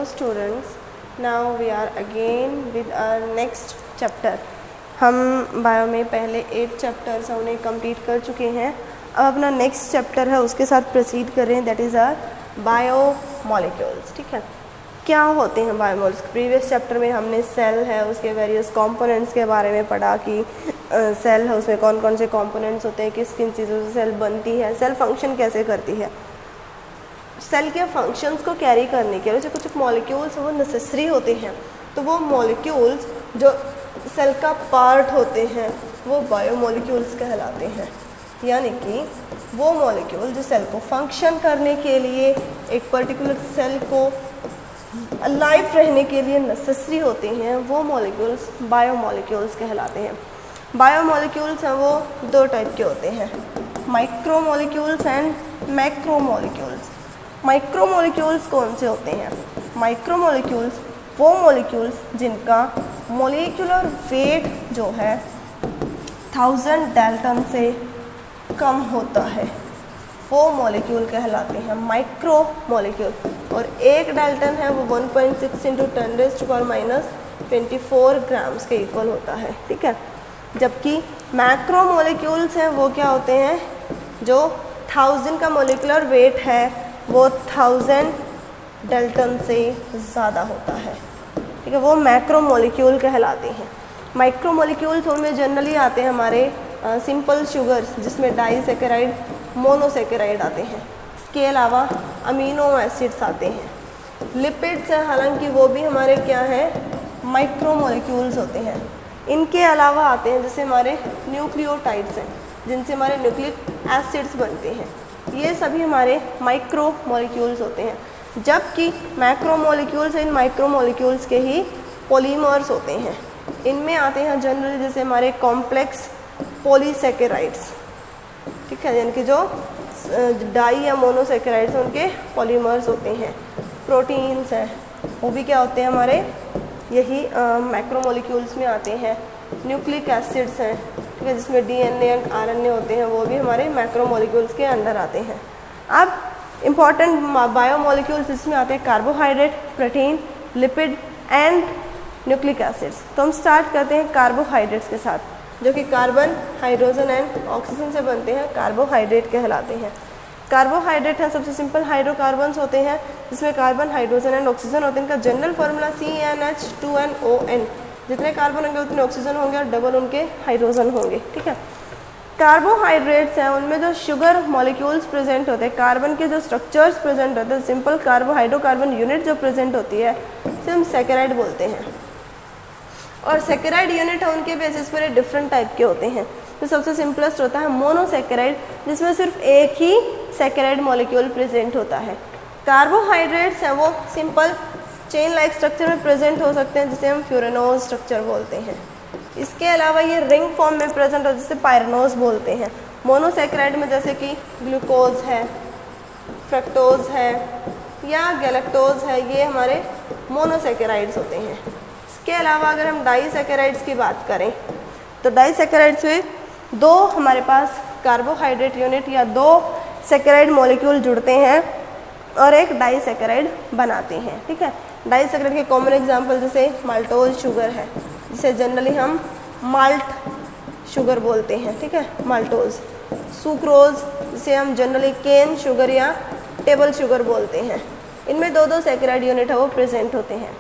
students, now we are again with our next chapter. हम bio में पहले 8 chapters हैं उन्हें कंप्लीट कर चुके हैं. अब अपना नेक्स्ट चैप्टर है उसके साथ प्रोसीड कर रहे हैं, दैट इज़ आर बायोमोलिक्यूल्स. ठीक है, क्या होते हैं बायोमोलिक्यूल्स. प्रीवियस चैप्टर में हमने सेल है उसके वेरियस कंपोनेंट्स के बारे में पढ़ा कि सेल है उसमें कौन कौन से कंपोनेंट्स होते हैं, किस किन चीज़ों से सेल बनती है, सेल फंक्शन कैसे करती है. सेल के फंक्शंस को कैरी करने के लिए जो कुछ मॉलिक्यूल्स वो नेसेसरी होते हैं, तो वो मॉलिक्यूल्स जो सेल का पार्ट होते हैं वो बायोमोलिक्यूल्स कहलाते हैं. यानी कि वो मॉलिक्यूल जो सेल को फंक्शन करने के लिए, एक पर्टिकुलर सेल को अलाइव रहने के लिए नेसेसरी होते हैं, वो मॉलिक्यूल्स बायोमोलिक्यूल्स कहलाते हैं. बायोमोलिक्यूल्स हैं वो 2 टाइप के होते हैं, माइक्रोमोलिक्यूल्स एंड मैक्रोमोलिक्यूल्स. माइक्रोमोलिक्यूल्स कौन से होते हैं? माइक्रोमोलिक्यूल्स वो मॉलिक्यूल्स जिनका मॉलिक्यूलर वेट जो है 1000 डाल्टन से कम होता है, वो मॉलिक्यूल कहलाते हैं माइक्रो मॉलिक्यूल. और 1 डाल्टन है वो 1.6 × 10⁻⁻24 ग्राम्स के इक्वल होता है. ठीक है, जबकि मैक्रो मॉलिक्यूल्स हैं वो क्या होते हैं, जो 1000 का मॉलिक्यूलर वेट है वो 1000 डाल्टन से ज़्यादा होता है. ठीक है, वो मैक्रो मॉलिक्यूल कहलाते हैं. माइक्रो मॉलिक्यूल्स उनमें जनरली आते हैं हमारे सिंपल शुगर्स जिसमें डाइसैकेराइड, मोनोसैकेराइड आते हैं. इसके अलावा अमीनो एसिड्स आते हैं. लिपिड्स हैं, हालांकि वो भी हमारे क्या हैं, माइक्रो मॉलिक्यूल्स होते हैं. इनके अलावा आते हैं जैसे हमारे न्यूक्लियोटाइड्स हैं जिनसे हमारे न्यूक्लिक एसिड्स बनते हैं. ये सभी हमारे माइक्रो मॉलिक्यूल्स होते हैं. जबकि मैक्रो मॉलिक्यूल्स, इन माइक्रो मॉलिक्यूल्स के ही पॉलीमर्स होते हैं. इनमें आते हैं जनरली जैसे हमारे कॉम्प्लेक्स पॉलीसैकेराइड्स. ठीक है, यानी कि जो डाई या मोनोसैकेराइड्स उनके पॉलीमर्स होते हैं. प्रोटीन्स हैं वो भी क्या होते हैं हमारे यही मैक्रो मॉलिक्यूल्स में आते हैं. न्यूक्लिक एसिड्स हैं, ठीक है, जिसमें डीएनए एंड आरएनए होते हैं, वो भी हमारे मैक्रो मॉलिक्यूल्स के अंडर आते हैं. अब इम्पॉर्टेंट बायोमोलिक्यूल्स इसमें आते हैं carbohydrate, protein, lipid and nucleic acids. तो हम स्टार्ट करते हैं कार्बोहाइड्रेट्स के साथ, जो कि कार्बन, हाइड्रोजन एंड ऑक्सीजन से बनते हैं, कार्बोहाइड्रेट कहलाते हैं. कार्बोहाइड्रेट है सबसे सिंपल हाइड्रोकार्बन्स होते हैं जिसमें कार्बन, हाइड्रोजन एंड ऑक्सीजन होते हैं. इनका जनरल फार्मूला CnH2nOn. जितने कार्बन होंगे उतने ऑक्सीजन होंगे और डबल उनके हाइड्रोजन होंगे. ठीक है, कार्बोहाइड्रेट्स हैं उनमें जो शुगर मॉलिक्यूल्स प्रेजेंट होते हैं, कार्बन के जो स्ट्रक्चर्स प्रेजेंट होते हैं, सिंपल हाइड्रोकार्बन यूनिट जो प्रेजेंट होती है उसे हम सैकेराइड बोलते हैं. और सैकेराइड यूनिट है उनके बेसिस पर डिफरेंट टाइप के होते हैं. तो सबसे सिंपलेस्ट होता है मोनोसैकेराइड, जिसमें सिर्फ एक ही सैकेराइड मॉलिक्यूल प्रेजेंट होता है. कार्बोहाइड्रेट्स हैं वो सिंपल चेन लाइक स्ट्रक्चर में प्रेजेंट हो सकते हैं जिसे हम फ्यूरेनोज स्ट्रक्चर बोलते हैं. इसके अलावा ये रिंग फॉर्म में प्रेजेंट होते हैं जिसे पायरेनोज बोलते हैं. मोनोसैकेराइड में जैसे कि ग्लूकोज है, फ्रक्टोज है या गैलेक्टोज है, ये हमारे मोनोसैकेराइड्स होते हैं. इसके अलावा अगर हम डाइसैकेराइड्स की बात करें तो डाइसैकेराइड्स में 2 हमारे पास कार्बोहाइड्रेट यूनिट या 2 सैकेराइड मॉलिक्यूल जुड़ते हैं और एक डाइसैकेराइड बनाते हैं. ठीक है, डाइसैकेराइड के कॉमन एग्जांपल जैसे माल्टोज शुगर है जिसे जनरली हम माल्ट शुगर बोलते हैं. ठीक है, माल्टोज. सुक्रोज जिसे हम जनरली केन शुगर या टेबल शुगर बोलते हैं. इनमें 2 सैकेराइड यूनिट है वो प्रेजेंट होते हैं.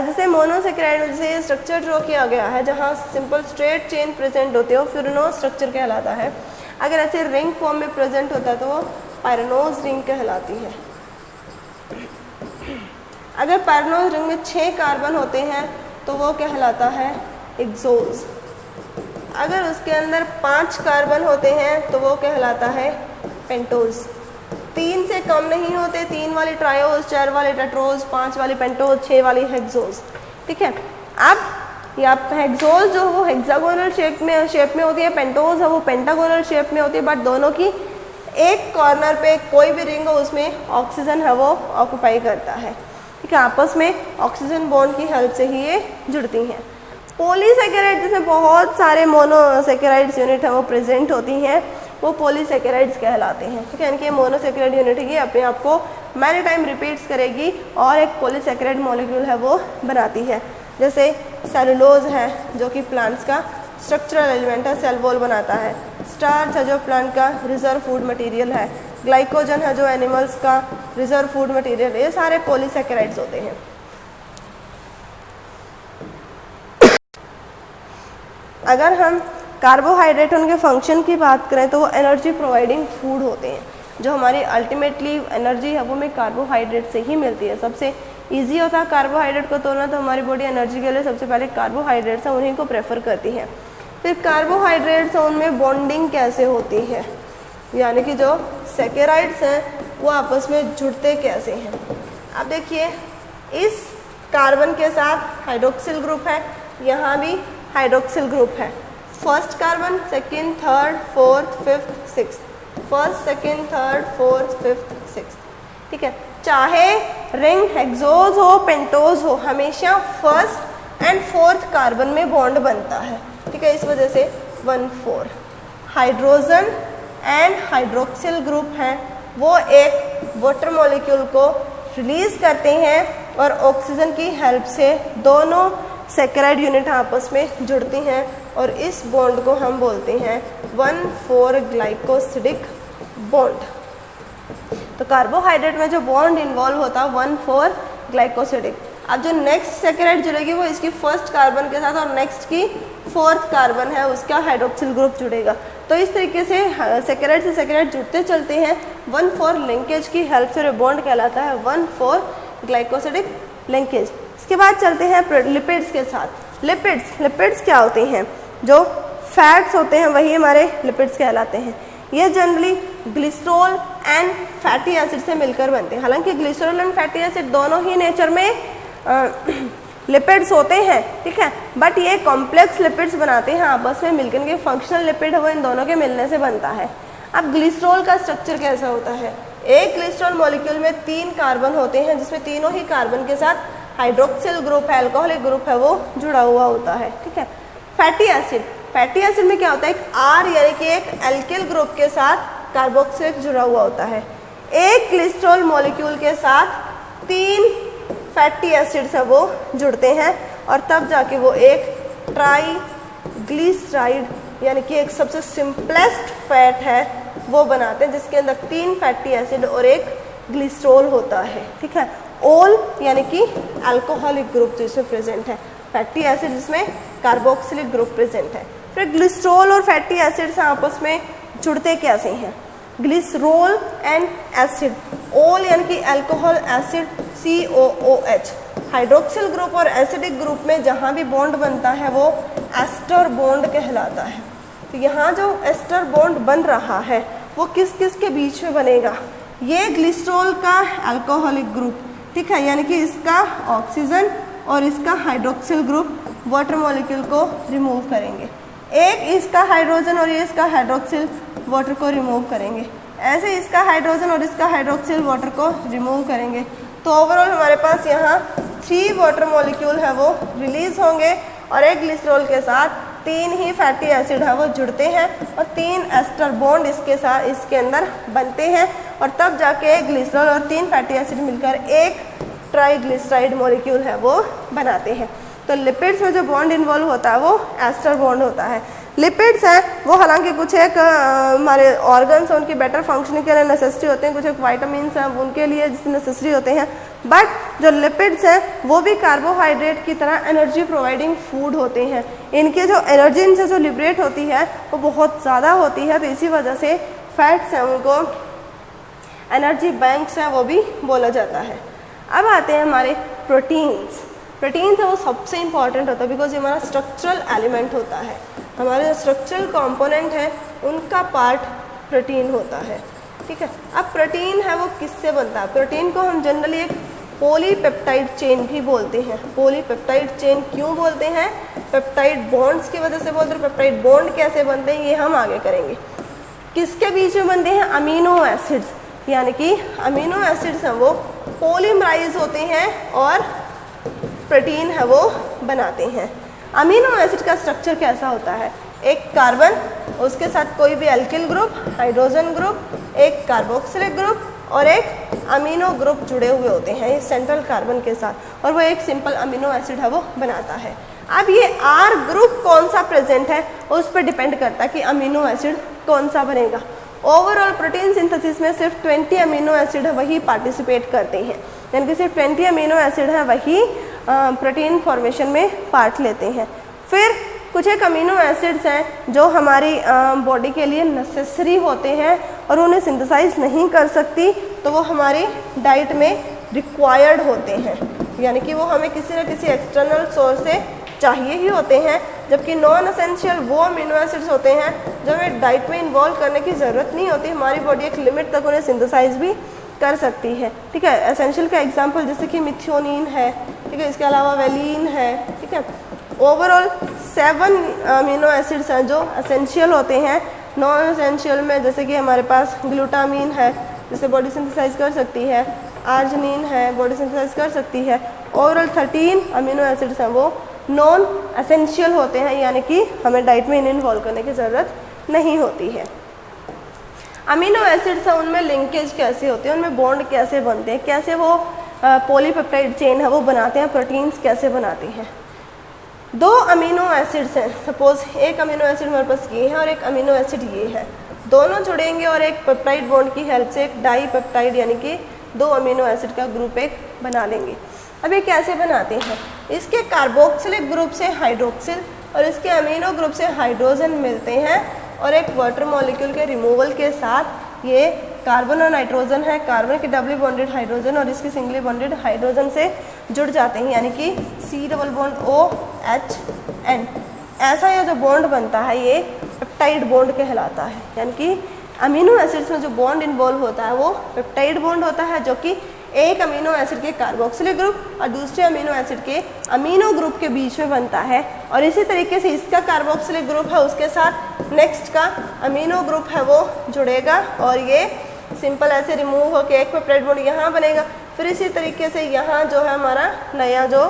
जैसे मोनोसैकेराइड में जैसे स्ट्रक्चर ड्रॉ किया गया है जहाँ सिंपल स्ट्रेट चेन प्रेजेंट होते हैं वो फ्यूरेनोज स्ट्रक्चर कहलाता है. अगर ऐसे रिंग फॉर्म में प्रेजेंट होता है तो वो पायरेनोज रिंग कहलाती है. अगर पायरेनोज रिंग में 6 कार्बन होते हैं तो वो कहलाता है एक्सोज. अगर उसके अंदर 5 कार्बन होते हैं तो वो कहलाता है पेंटोज. 3 से कम नहीं होते, 3 वाली ट्रायोज, 4 वाले टेट्रोज, 5 वाली पेंटोज, 6 वाली हेक्सोज. ठीक है, अब या हेक्सोज जो वो हेक्सागोनल शेप में होती है, पेंटोज है वो पेंटागोनल शेप में होती है, बट दोनों की एक कॉर्नर पे कोई भी रिंग हो उसमें ऑक्सीजन है वो ऑक्यूपाई करता है. ठीक है, आपस में ऑक्सीजन बॉन्ड की हेल्प से ही ये जुड़ती हैं. पॉलीसैकेराइड जिसमें बहुत सारे मोनोसैकेराइड्स यूनिट है वो प्रेजेंट होती हैं, वो पॉलीसैकेराइड्स कहलाते हैं. ठीक है, इनके मोनोसैकेराइड यूनिट ये अपने आप को मैनी टाइम रिपीट्स करेगी और एक पॉलीसेकेराइड मॉलिक्यूल है वो बनाती है। जैसे सेलुलोज है जो कि प्लांट्स का स्ट्रक्चरल एलिमेंट है, सेल वॉल बनाता है। स्टार्च है जो प्लांट का रिजर्व फूड मटेरियल है। ग्लाइकोजन है जो एनिमल्स का रिजर्व फूड मटेरियल है। ये सारे पॉलीसेकेराइड्स होते हैं। अगर हम कार्बोहाइड्रेट उनके फंक्शन की बात करें तो वो एनर्जी प्रोवाइडिंग फूड होते हैं। जो हमारी अल्टीमेटली एनर्जी है वो हमें कार्बोहाइड्रेट से ही मिलती है। सबसे इजी होता है कार्बोहाइड्रेट को तोड़ना, तो हमारी बॉडी एनर्जी के लिए सबसे पहले कार्बोहाइड्रेट्स हैं उन्हीं को प्रेफर करती है। फिर कार्बोहाइड्रेट्स हैं उनमें बॉन्डिंग कैसे होती है, यानी कि जो सेकेराइड्स हैं वो आपस में जुड़ते कैसे हैं। अब देखिए इस कार्बन के साथ हाइड्रोक्सिल ग्रुप है, यहाँ भी हाइड्रोक्सिल ग्रुप है। First carbon, second, third, fourth, fifth, sixth, first, second, third, fourth, fifth, sixth, ठीक है। चाहे रिंग हेक्सोज हो, पेंटोज हो, हमेशा फर्स्ट एंड फोर्थ कार्बन में बॉन्ड बनता है, ठीक है। इस वजह से 1,4 हाइड्रोजन एंड हाइड्रोक्सिल ग्रुप हैं वो एक वाटर मॉलिक्यूल को रिलीज करते हैं और ऑक्सीजन की हेल्प से दोनों सेकेराइड यूनिट आपस में जुड़ती हैं और इस बॉन्ड को हम बोलते हैं 1,4 ग्लाइकोसिडिक बॉन्ड। तो कार्बोहाइड्रेट में जो बॉन्ड इन्वॉल्व होता है 1,4 ग्लाइकोसिडिक। अब जो नेक्स्ट सेकेराइड जुड़ेगी वो इसकी फर्स्ट कार्बन के साथ और नेक्स्ट की फोर्थ कार्बन है उसका हाइड्रोक्सिल ग्रुप जुड़ेगा। तो इस तरीके से सेकेराइड से सेकेराइड जुड़ते चलते हैं। 1,4 लिंकेज की हेल्प से बॉन्ड कहलाता है 1,4 ग्लाइकोसिडिक लिंकेज। इसके बाद चलते हैं लिपिड्स के साथ। लिपिड्स क्या होते हैं? जो फैट्स होते हैं वही हमारे लिपिड्स कहलाते हैं। ये generally glycerol and fatty acid से मिलकर बनते हैं। हालांकि ग्लिसरॉल एंड फैटी एसिड दोनों ही नेचर में लिपिड्स होते हैं, ठीक है, बट ये कॉम्प्लेक्स लिपिड्स बनाते हैं आपस में मिलकर। के फंक्शनल लिपिड है वो इन दोनों के मिलने से बनता है। अब ग्लिसरॉल का स्ट्रक्चर कैसा होता है? एक ग्लिसरॉल मॉलिक्यूल में 3 कार्बन होते हैं जिसमें तीनों ही कार्बन के साथ हाइड्रोक्सिल ग्रुप है, अल्कोहलिक ग्रुप है वो जुड़ा हुआ होता है, ठीक है। फैटी एसिड में क्या होता है? एक R यानी कि एक एल्किल ग्रुप के साथ कार्बोक्सिलिक जुड़ा हुआ होता है। एक ग्लिसरॉल मॉलिक्यूल के साथ 3 फैटी एसिड्स है वो जुड़ते हैं और तब जाके वो एक ट्राइग्लिसराइड यानी कि एक सबसे सिंपलेस्ट फैट है वो बनाते हैं जिसके अंदर 3 फैटी एसिड और एक ग्लिसरॉल होता है, ठीक है। ओल यानी कि अल्कोहलिक ग्रुप जिसमें प्रेजेंट है, फैटी एसिड जिसमें कार्बोक्सिलिक ग्रुप प्रेजेंट है। फिर ग्लिसरॉल और फैटी एसिड्स आपस में जुड़ते कैसे हैं? ग्लिसरॉल एंड एसिड, ओल यानी कि alcohol acid COOH, hydroxyl group और एसिडिक ग्रुप में जहाँ भी बॉन्ड बनता है वो एस्टर बॉन्ड कहलाता है। तो यहाँ जो एस्टर बॉन्ड बन रहा है वो किस किस के बीच में बनेगा? ये ग्लिसरॉल का अल्कोहलिक ग्रुप, ठीक है, यानी कि इसका ऑक्सीजन और इसका हाइड्रोक्सिल ग्रुप वाटर मॉलिक्यूल को रिमूव करेंगे। एक इसका हाइड्रोजन और ये इसका हाइड्रोक्सिल वाटर को रिमूव करेंगे। ऐसे इसका हाइड्रोजन और इसका हाइड्रोक्सिल वाटर को रिमूव करेंगे। तो ओवरऑल हमारे पास यहाँ 3 वाटर मॉलिक्यूल है वो रिलीज होंगे और एक ग्लिसरॉल के साथ 3 ही फैटी एसिड है वो जुड़ते हैं और 3 एस्टर बॉन्ड इसके अंदर बनते हैं और तब जाके एक ग्लिसरॉल और 3 फैटी एसिड मिलकर एक ट्राइग्लिसराइड मॉलिक्यूल है वो बनाते हैं। तो लिपिड्स में जो बॉन्ड इन्वॉल्व होता है वो एस्टर बॉन्ड होता है। लिपिड्स हैं वो हालांकि कुछ एक हमारे ऑर्गन्स हैं उनकी बेटर फंक्शनिंग के लिए नेसेसरी होते हैं, कुछ एक वाइटामिन्स हैं उनके लिए जिससे नेसेसरी होते हैं, बट जो लिपिड्स हैं वो भी कार्बोहाइड्रेट की तरह एनर्जी प्रोवाइडिंग फूड होते हैं। इनके जो एनर्जी इनसे जो लिबरेट होती है वो बहुत ज़्यादा होती है, तो इसी वजह से फैट्स हैं उनको एनर्जी बैंक्स हैं वो भी बोला जाता है। अब आते हैं हमारे प्रोटीन्स। प्रोटीन्स है वो सबसे इंपॉर्टेंट होता है बिकॉज ये हमारा स्ट्रक्चरल एलिमेंट होता है। हमारे जो स्ट्रक्चरल कंपोनेंट है उनका पार्ट प्रोटीन होता है, ठीक है। अब प्रोटीन है वो किससे बनता है? प्रोटीन को हम जनरली एक पॉलीपेप्टाइड चेन भी बोलते हैं। पॉलीपेप्टाइड चेन क्यों बोलते हैं? पेप्टाइड बॉन्ड्स की वजह से बोलते हैं। पेप्टाइड बॉन्ड कैसे बनते हैं ये हम आगे करेंगे। किसके बीच में बनते हैं? अमीनो एसिड्स, यानी कि अमीनो एसिड्स हैं वो पॉलीमराइज होते हैं और प्रोटीन है वो बनाते हैं। अमीनो एसिड का स्ट्रक्चर कैसा होता है? एक कार्बन, उसके साथ कोई भी एल्किल ग्रुप, हाइड्रोजन ग्रुप, एक कार्बोक्सिलिक ग्रुप, और एक अमीनो ग्रुप जुड़े हुए होते हैं इस सेंट्रल कार्बन के साथ, और वो एक सिंपल अमीनो एसिड है वो बनाता है। अब ये R ग्रुप कौन सा प्रेजेंट है उस पर डिपेंड करता है कि अमीनो एसिड कौन सा बनेगा। ओवरऑल प्रोटीन सिंथेसिस में सिर्फ 20 अमीनो एसिड है वही पार्टिसिपेट करते हैं, यानी कि सिर्फ 20 अमीनो एसिड है वही प्रोटीन फॉर्मेशन में पार्ट लेते हैं। फिर कुछ एक अमीनो एसिड्स हैं जो हमारी बॉडी के लिए नेसेसरी होते हैं और उन्हें सिंथेसाइज नहीं कर सकती, तो वो हमारी डाइट में रिक्वायर्ड होते हैं, यानी कि वो हमें किसी न किसी एक्सटर्नल सोर्स से चाहिए ही होते हैं। जबकि नॉन एसेंशियल वो अमीनो एसिड्स होते हैं जो हमें डाइट में इन्वॉल्व करने की ज़रूरत नहीं होती, हमारी बॉडी एक लिमिट तक उन्हें सिंथेसाइज भी कर सकती है। ठीक है, एसेंशियल का एग्जांपल जैसे कि मिथियोनिन है, ठीक है, इसके अलावा वेलिन है। ठीक है, ओवरऑल 7 अमीनो एसिड्स हैं जो एसेंशियल होते हैं। नॉन एसेंशियल में जैसे कि हमारे पास ग्लूटामीन है जिसे बॉडी सिंथेसाइज कर सकती है, आर्जिनिन है बॉडी सिंथेसाइज कर सकती है। ओवरऑल 13 अमीनो एसिड्स हैं वो नॉन एसेंशियल होते हैं, यानी कि हमें डाइट में इन्हें इन्वॉल्व करने की ज़रूरत नहीं होती है। अमीनो एसिड्स हैं उनमें लिंकेज कैसे होते हैं, उनमें बॉन्ड कैसे बनते हैं, कैसे वो पॉलीपेप्टाइड चेन है वो बनाते हैं, प्रोटीन्स कैसे बनाते हैं। 2 अमीनो एसिड्स हैं, सपोज एक अमीनो एसिड हमारे पास ये है और एक अमीनो एसिड ये है, दोनों जुड़ेंगे और एक पेप्टाइड बॉन्ड की हेल्प से एक डाई पेप्टाइड यानी कि 2 अमीनो एसिड का ग्रुप एक बना लेंगे। अब ये कैसे बनाते हैं, इसके कार्बोक्सिलिक ग्रुप से हाइड्रोक्सिल और इसके अमीनो ग्रुप से हाइड्रोजन मिलते हैं और एक वाटर मॉलिक्यूल के रिमूवल के साथ ये कार्बन और नाइट्रोजन है, कार्बन की डबली बॉन्डेड हाइड्रोजन और इसकी सिंगली बॉन्डेड हाइड्रोजन से जुड़ जाते हैं, यानी कि C डबल बॉन्ड OHN। ऐसा यह जो बॉन्ड बनता है ये पेप्टाइड बॉन्ड कहलाता है, यानी कि अमीनो एसिड्स में जो बॉन्ड इन्वॉल्व होता है वो पेप्टाइड बॉन्ड होता है, जो कि एक अमीनो एसिड के कार्बोक्सिलिक ग्रुप और दूसरे अमीनो एसिड के अमीनो ग्रुप के बीच में बनता है। और इसी तरीके से इसका कार्बोक्सिलिक ग्रुप है उसके साथ नेक्स्ट का अमीनो ग्रुप है वो जुड़ेगा और ये सिंपल ऐसे रिमूव होकर एक पेप्टाइड बॉन्ड यहाँ बनेगा। फिर इसी तरीके से यहाँ जो है हमारा नया जो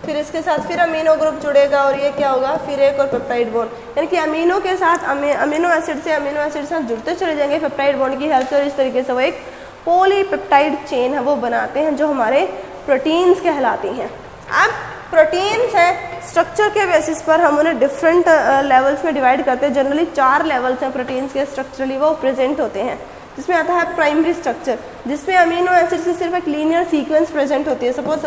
फिर इसके साथ फिर अमीनो ग्रुप जुड़ेगा और ये क्या होगा फिर एक और पेप्टाइड बॉन्ड, यानी कि अमीनो के साथ अमीनो एसिड से जुड़ते चले जाएंगे पेप्टाइड बॉन्ड की हेल्प से और इस तरीके से वो एक पॉलीपेप्टाइड चेन है वो बनाते हैं जो हमारे प्रोटीन्स कहलाती हैं। अब प्रोटीन्स हैं स्ट्रक्चर के बेसिस पर हम उन्हें डिफरेंट लेवल्स में डिवाइड करते हैं। जनरली 4 लेवल्स हैं प्रोटीन्स के स्ट्रक्चरली वो प्रेजेंट होते हैं, जिसमें आता है प्राइमरी स्ट्रक्चर जिसमें अमीनो एसिड की सिर्फ एक लीनियर सीक्वेंस प्रेजेंट होती है। सपोज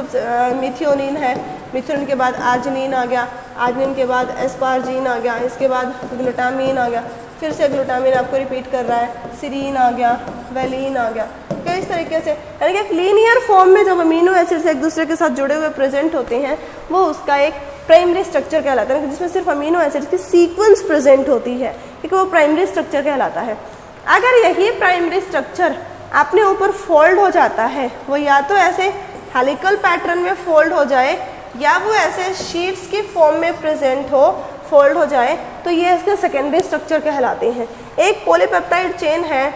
मिथियोनिन है, मिथियोनिन के बाद आर्जिनिन आ गया, आर्जिनिन के बाद एस्पार्जिन आ गया, इसके बाद ग्लूटामीन आ गया, फिर से ग्लूटामीन आपको रिपीट कर रहा है, सीरीन आ गया, वेलिन आ गया। तो इस तरीके से यानी कि एक लीनियर फॉर्म में जब अमीनो एसिड्स एक दूसरे के साथ जुड़े हुए प्रेजेंट होते हैं वो उसका एक प्राइमरी स्ट्रक्चर कहलाता है, जिसमें सिर्फ अमीनो एसिड की सीक्वेंस प्रेजेंट होती है, क्योंकि वो प्राइमरी स्ट्रक्चर कहलाता है। अगर यही प्राइमरी स्ट्रक्चर अपने ऊपर फोल्ड हो जाता है, वो या तो ऐसे हेलिकल पैटर्न में फोल्ड हो जाए या वो ऐसे शीट्स की फॉर्म में प्रेजेंट हो फोल्ड हो जाए, तो ये इसके सेकेंडरी स्ट्रक्चर कहलाते हैं। एक पॉलीपेप्टाइड चेन है,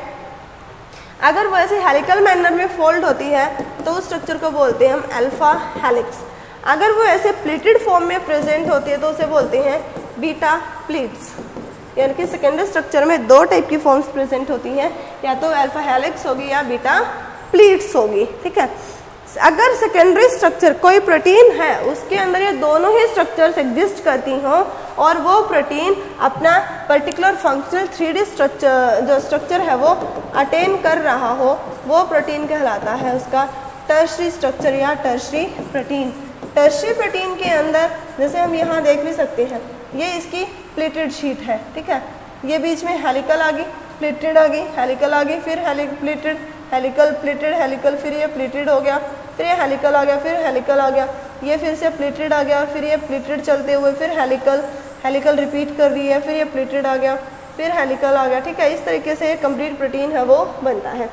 अगर वो ऐसे हेलिकल मैनर में फोल्ड होती है तो उस स्ट्रक्चर को बोलते हैं हम अल्फा हेलिक्स। अगर वो ऐसे प्लीटेड फॉर्म में प्रेजेंट होती है तो उसे बोलते हैं बीटा प्लीट्स। यानी कि सेकेंडरी स्ट्रक्चर में 2 टाइप की फॉर्म्स प्रेजेंट होती हैं, या तो अल्फा हेलिक्स होगी या बीटा प्लीट्स होगी। ठीक है, अगर सेकेंडरी स्ट्रक्चर कोई प्रोटीन है उसके अंदर ये दोनों ही स्ट्रक्चर्स एग्जिस्ट करती हों और वो प्रोटीन अपना पर्टिकुलर फंक्शनल 3D स्ट्रक्चर जो स्ट्रक्चर है वो अटेन कर रहा हो, वो प्रोटीन कहलाता है उसका टर्शरी स्ट्रक्चर या टर्शरी प्रोटीन। टर्शरी प्रोटीन के अंदर जैसे हम यहाँ देख भी सकते हैं, ये इसकी प्लेटेड शीट है। ठीक है, ये बीच में हेलिकल आ गई, प्लेटेड आ गई, हेलिकल आ गई, फिर प्लेटेड, हेलिकल, प्लेटेड, हेलिकल, फिर ये प्लेटेड हो गया, फिर ये हेलिकल आ गया, फिर हेलिकल आ गया, ये फिर से प्लेटेड आ गया, फिर ये प्लेटेड चलते हुए फिर हेलिकल, हेलिकल रिपीट कर रही है, फिर ये प्लेटेड आ गया, फिर हेलिकल आ गया। ठीक है, इस तरीके से एक कंप्लीट प्रोटीन है वो बनता है।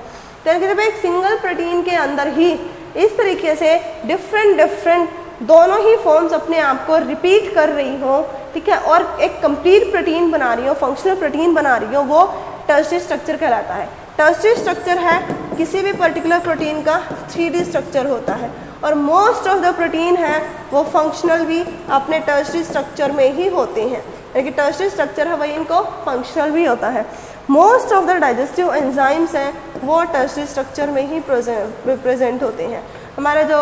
तो जब एक सिंगल प्रोटीन के अंदर ही इस तरीके से डिफरेंट दोनों ही फॉर्म्स अपने आप को रिपीट कर रही हो, ठीक है, और एक कंप्लीट प्रोटीन बना रही हो, फंक्शनल प्रोटीन बना रही हो, वो टर्शरी स्ट्रक्चर कहलाता है। टर्शरी स्ट्रक्चर है किसी भी पर्टिकुलर प्रोटीन का 3D स्ट्रक्चर होता है और मोस्ट ऑफ द प्रोटीन है वो फंक्शनल भी अपने टर्शरी स्ट्रक्चर में ही होते हैं, यानी कि टर्शरी स्ट्रक्चर है वही इनको फंक्शनल भी होता है। Most of the digestive enzymes हैं वो टर्शियरी स्ट्रक्चर में ही प्रेजेंट होते हैं। हमारे जो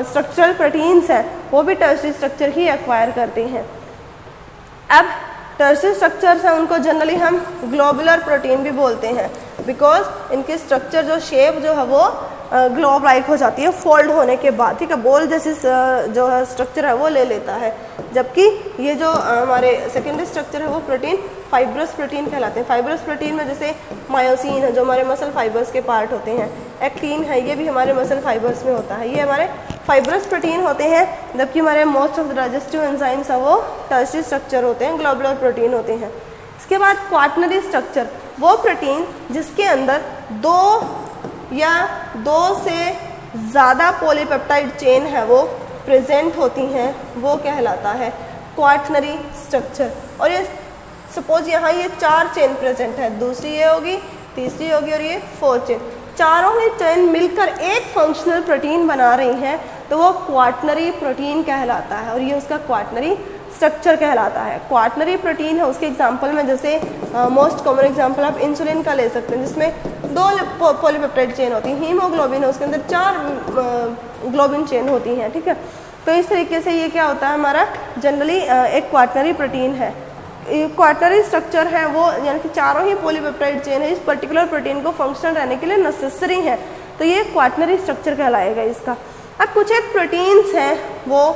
स्ट्रक्चरल प्रोटीन्स हैं वो भी टर्शियरी स्ट्रक्चर ही एक्वायर करते हैं। अब टर्शियरी स्ट्रक्चर्स हैं उनको जनरली हम ग्लोबुलर प्रोटीन भी बोलते हैं, बिकॉज इनकी स्ट्रक्चर जो शेप जो है वो ग्लोब लाइक हो जाती है फोल्ड होने के बाद, ठीक है, बॉल जैसी जो है स्ट्रक्चर है वो ले लेता है। जबकि ये जो हमारे सेकेंडरी स्ट्रक्चर है वो प्रोटीन फाइब्रस प्रोटीन कहलाते हैं। फाइब्रस प्रोटीन में जैसे मायोसिन है जो हमारे मसल फाइबर्स के पार्ट होते हैं, एक्टिन है ये भी हमारे मसल फाइबर्स में होता है, ये हमारे फाइब्रस प्रोटीन होते हैं। जबकि हमारे most of the digestive enzymes है वो टर्शियरी स्ट्रक्चर होते हैं, ग्लोबुलर प्रोटीन होते हैं। इसके बाद क्वाटर्नरी स्ट्रक्चर, वो प्रोटीन जिसके अंदर दो से ज़्यादा पॉलीपेप्टाइड चेन है वो प्रेजेंट होती हैं, वो कहलाता है क्वाटर्नरी स्ट्रक्चर। और ये सपोज यहाँ ये 4 चेन प्रेजेंट है, दूसरी ये होगी, तीसरी होगी और ये 4 चेन, चारों ही चेन मिलकर एक फंक्शनल प्रोटीन बना रही हैं, तो वो क्वाटर्नरी प्रोटीन कहलाता है और ये उसका क्वाटर्नरी स्ट्रक्चर कहलाता है। क्वाटर्नरी प्रोटीन है उसके एग्जांपल में जैसे मोस्ट कॉमन एग्जांपल आप इंसुलिन का ले सकते हैं, जिसमें 2 पॉलीपेप्टाइड चेन होती है। हीमोग्लोबिन है उसके अंदर 4 ग्लोबिन चेन होती हैं, ठीक है। तो इस तरीके से ये क्या होता है हमारा जनरली एक क्वाटर्नरी प्रोटीन है। क्वाटर्नरी स्ट्रक्चर है वो यानी कि चारों ही पॉलीपेप्टाइड चेन है इस पर्टिकुलर प्रोटीन को फंक्शनल रहने के लिए नेसेसरी है, तो ये क्वाटर्नरी स्ट्रक्चर कहलाएगा इसका। अब कुछ एक प्रोटीन्स हैं वो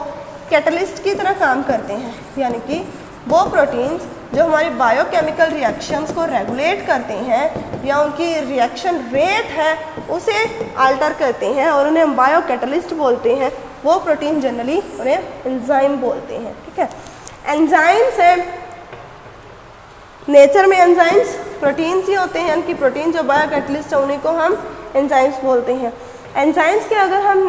कैटलिस्ट की तरह काम करते हैं, यानी कि वो प्रोटीन्स जो हमारी बायोकेमिकल रिएक्शंस को रेगुलेट करते हैं या उनकी रिएक्शन रेट है उसे अल्टर करते हैं और उन्हें हम बायो कैटलिस्ट बोलते हैं। वो प्रोटीन जनरली उन्हें एंजाइम बोलते हैं, ठीक है। एंजाइम्स हैं, नेचर में एंजाइम्स प्रोटीन्स ही होते हैं, यानी कि प्रोटीन जो बायो कैटलिस्ट है उन्हीं को हम एंजाइम्स बोलते हैं। एंजाइम्स के अगर हम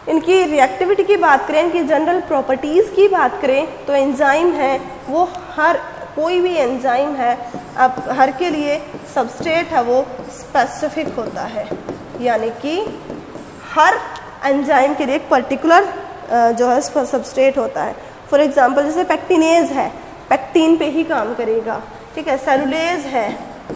इनकी रिएक्टिविटी की बात करें, इनकी जनरल प्रॉपर्टीज़ की बात करें, तो एंजाइम है वो कोई भी एंजाइम है अब हर के लिए सब्सट्रेट है वो स्पेसिफिक होता है, यानी कि हर एंजाइम के लिए एक पर्टिकुलर जो है सब्सट्रेट होता है। फॉर एग्जांपल जैसे पैक्टिनेज है, पैक्टिन पे ही काम करेगा, ठीक है। सेलुलेज है,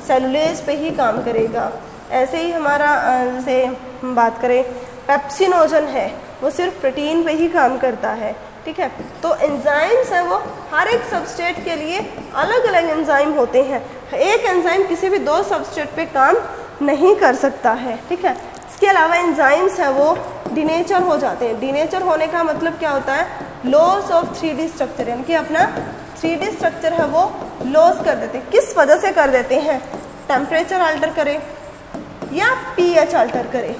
सेलुलेज पे ही काम करेगा। ऐसे ही हमारा जैसे हम बात करें पेप्सिनोजन है वो सिर्फ प्रोटीन पे ही काम करता है, ठीक है। तो एंजाइम्स है वो हर एक सबस्ट्रेट के लिए अलग अलग एंजाइम होते हैं। एक एंजाइम किसी भी 2 सबस्ट्रेट पे काम नहीं कर सकता है, ठीक है। इसके अलावा एंजाइम्स है वो डिनेचर हो जाते हैं। डिनेचर होने का मतलब क्या होता है, लॉस ऑफ 3D स्ट्रक्चर, यानी कि अपना 3D स्ट्रक्चर है वो लॉस कर देते हैं। किस वजह से कर देते हैं, टेम्परेचर अल्टर करे या pH अल्टर करे।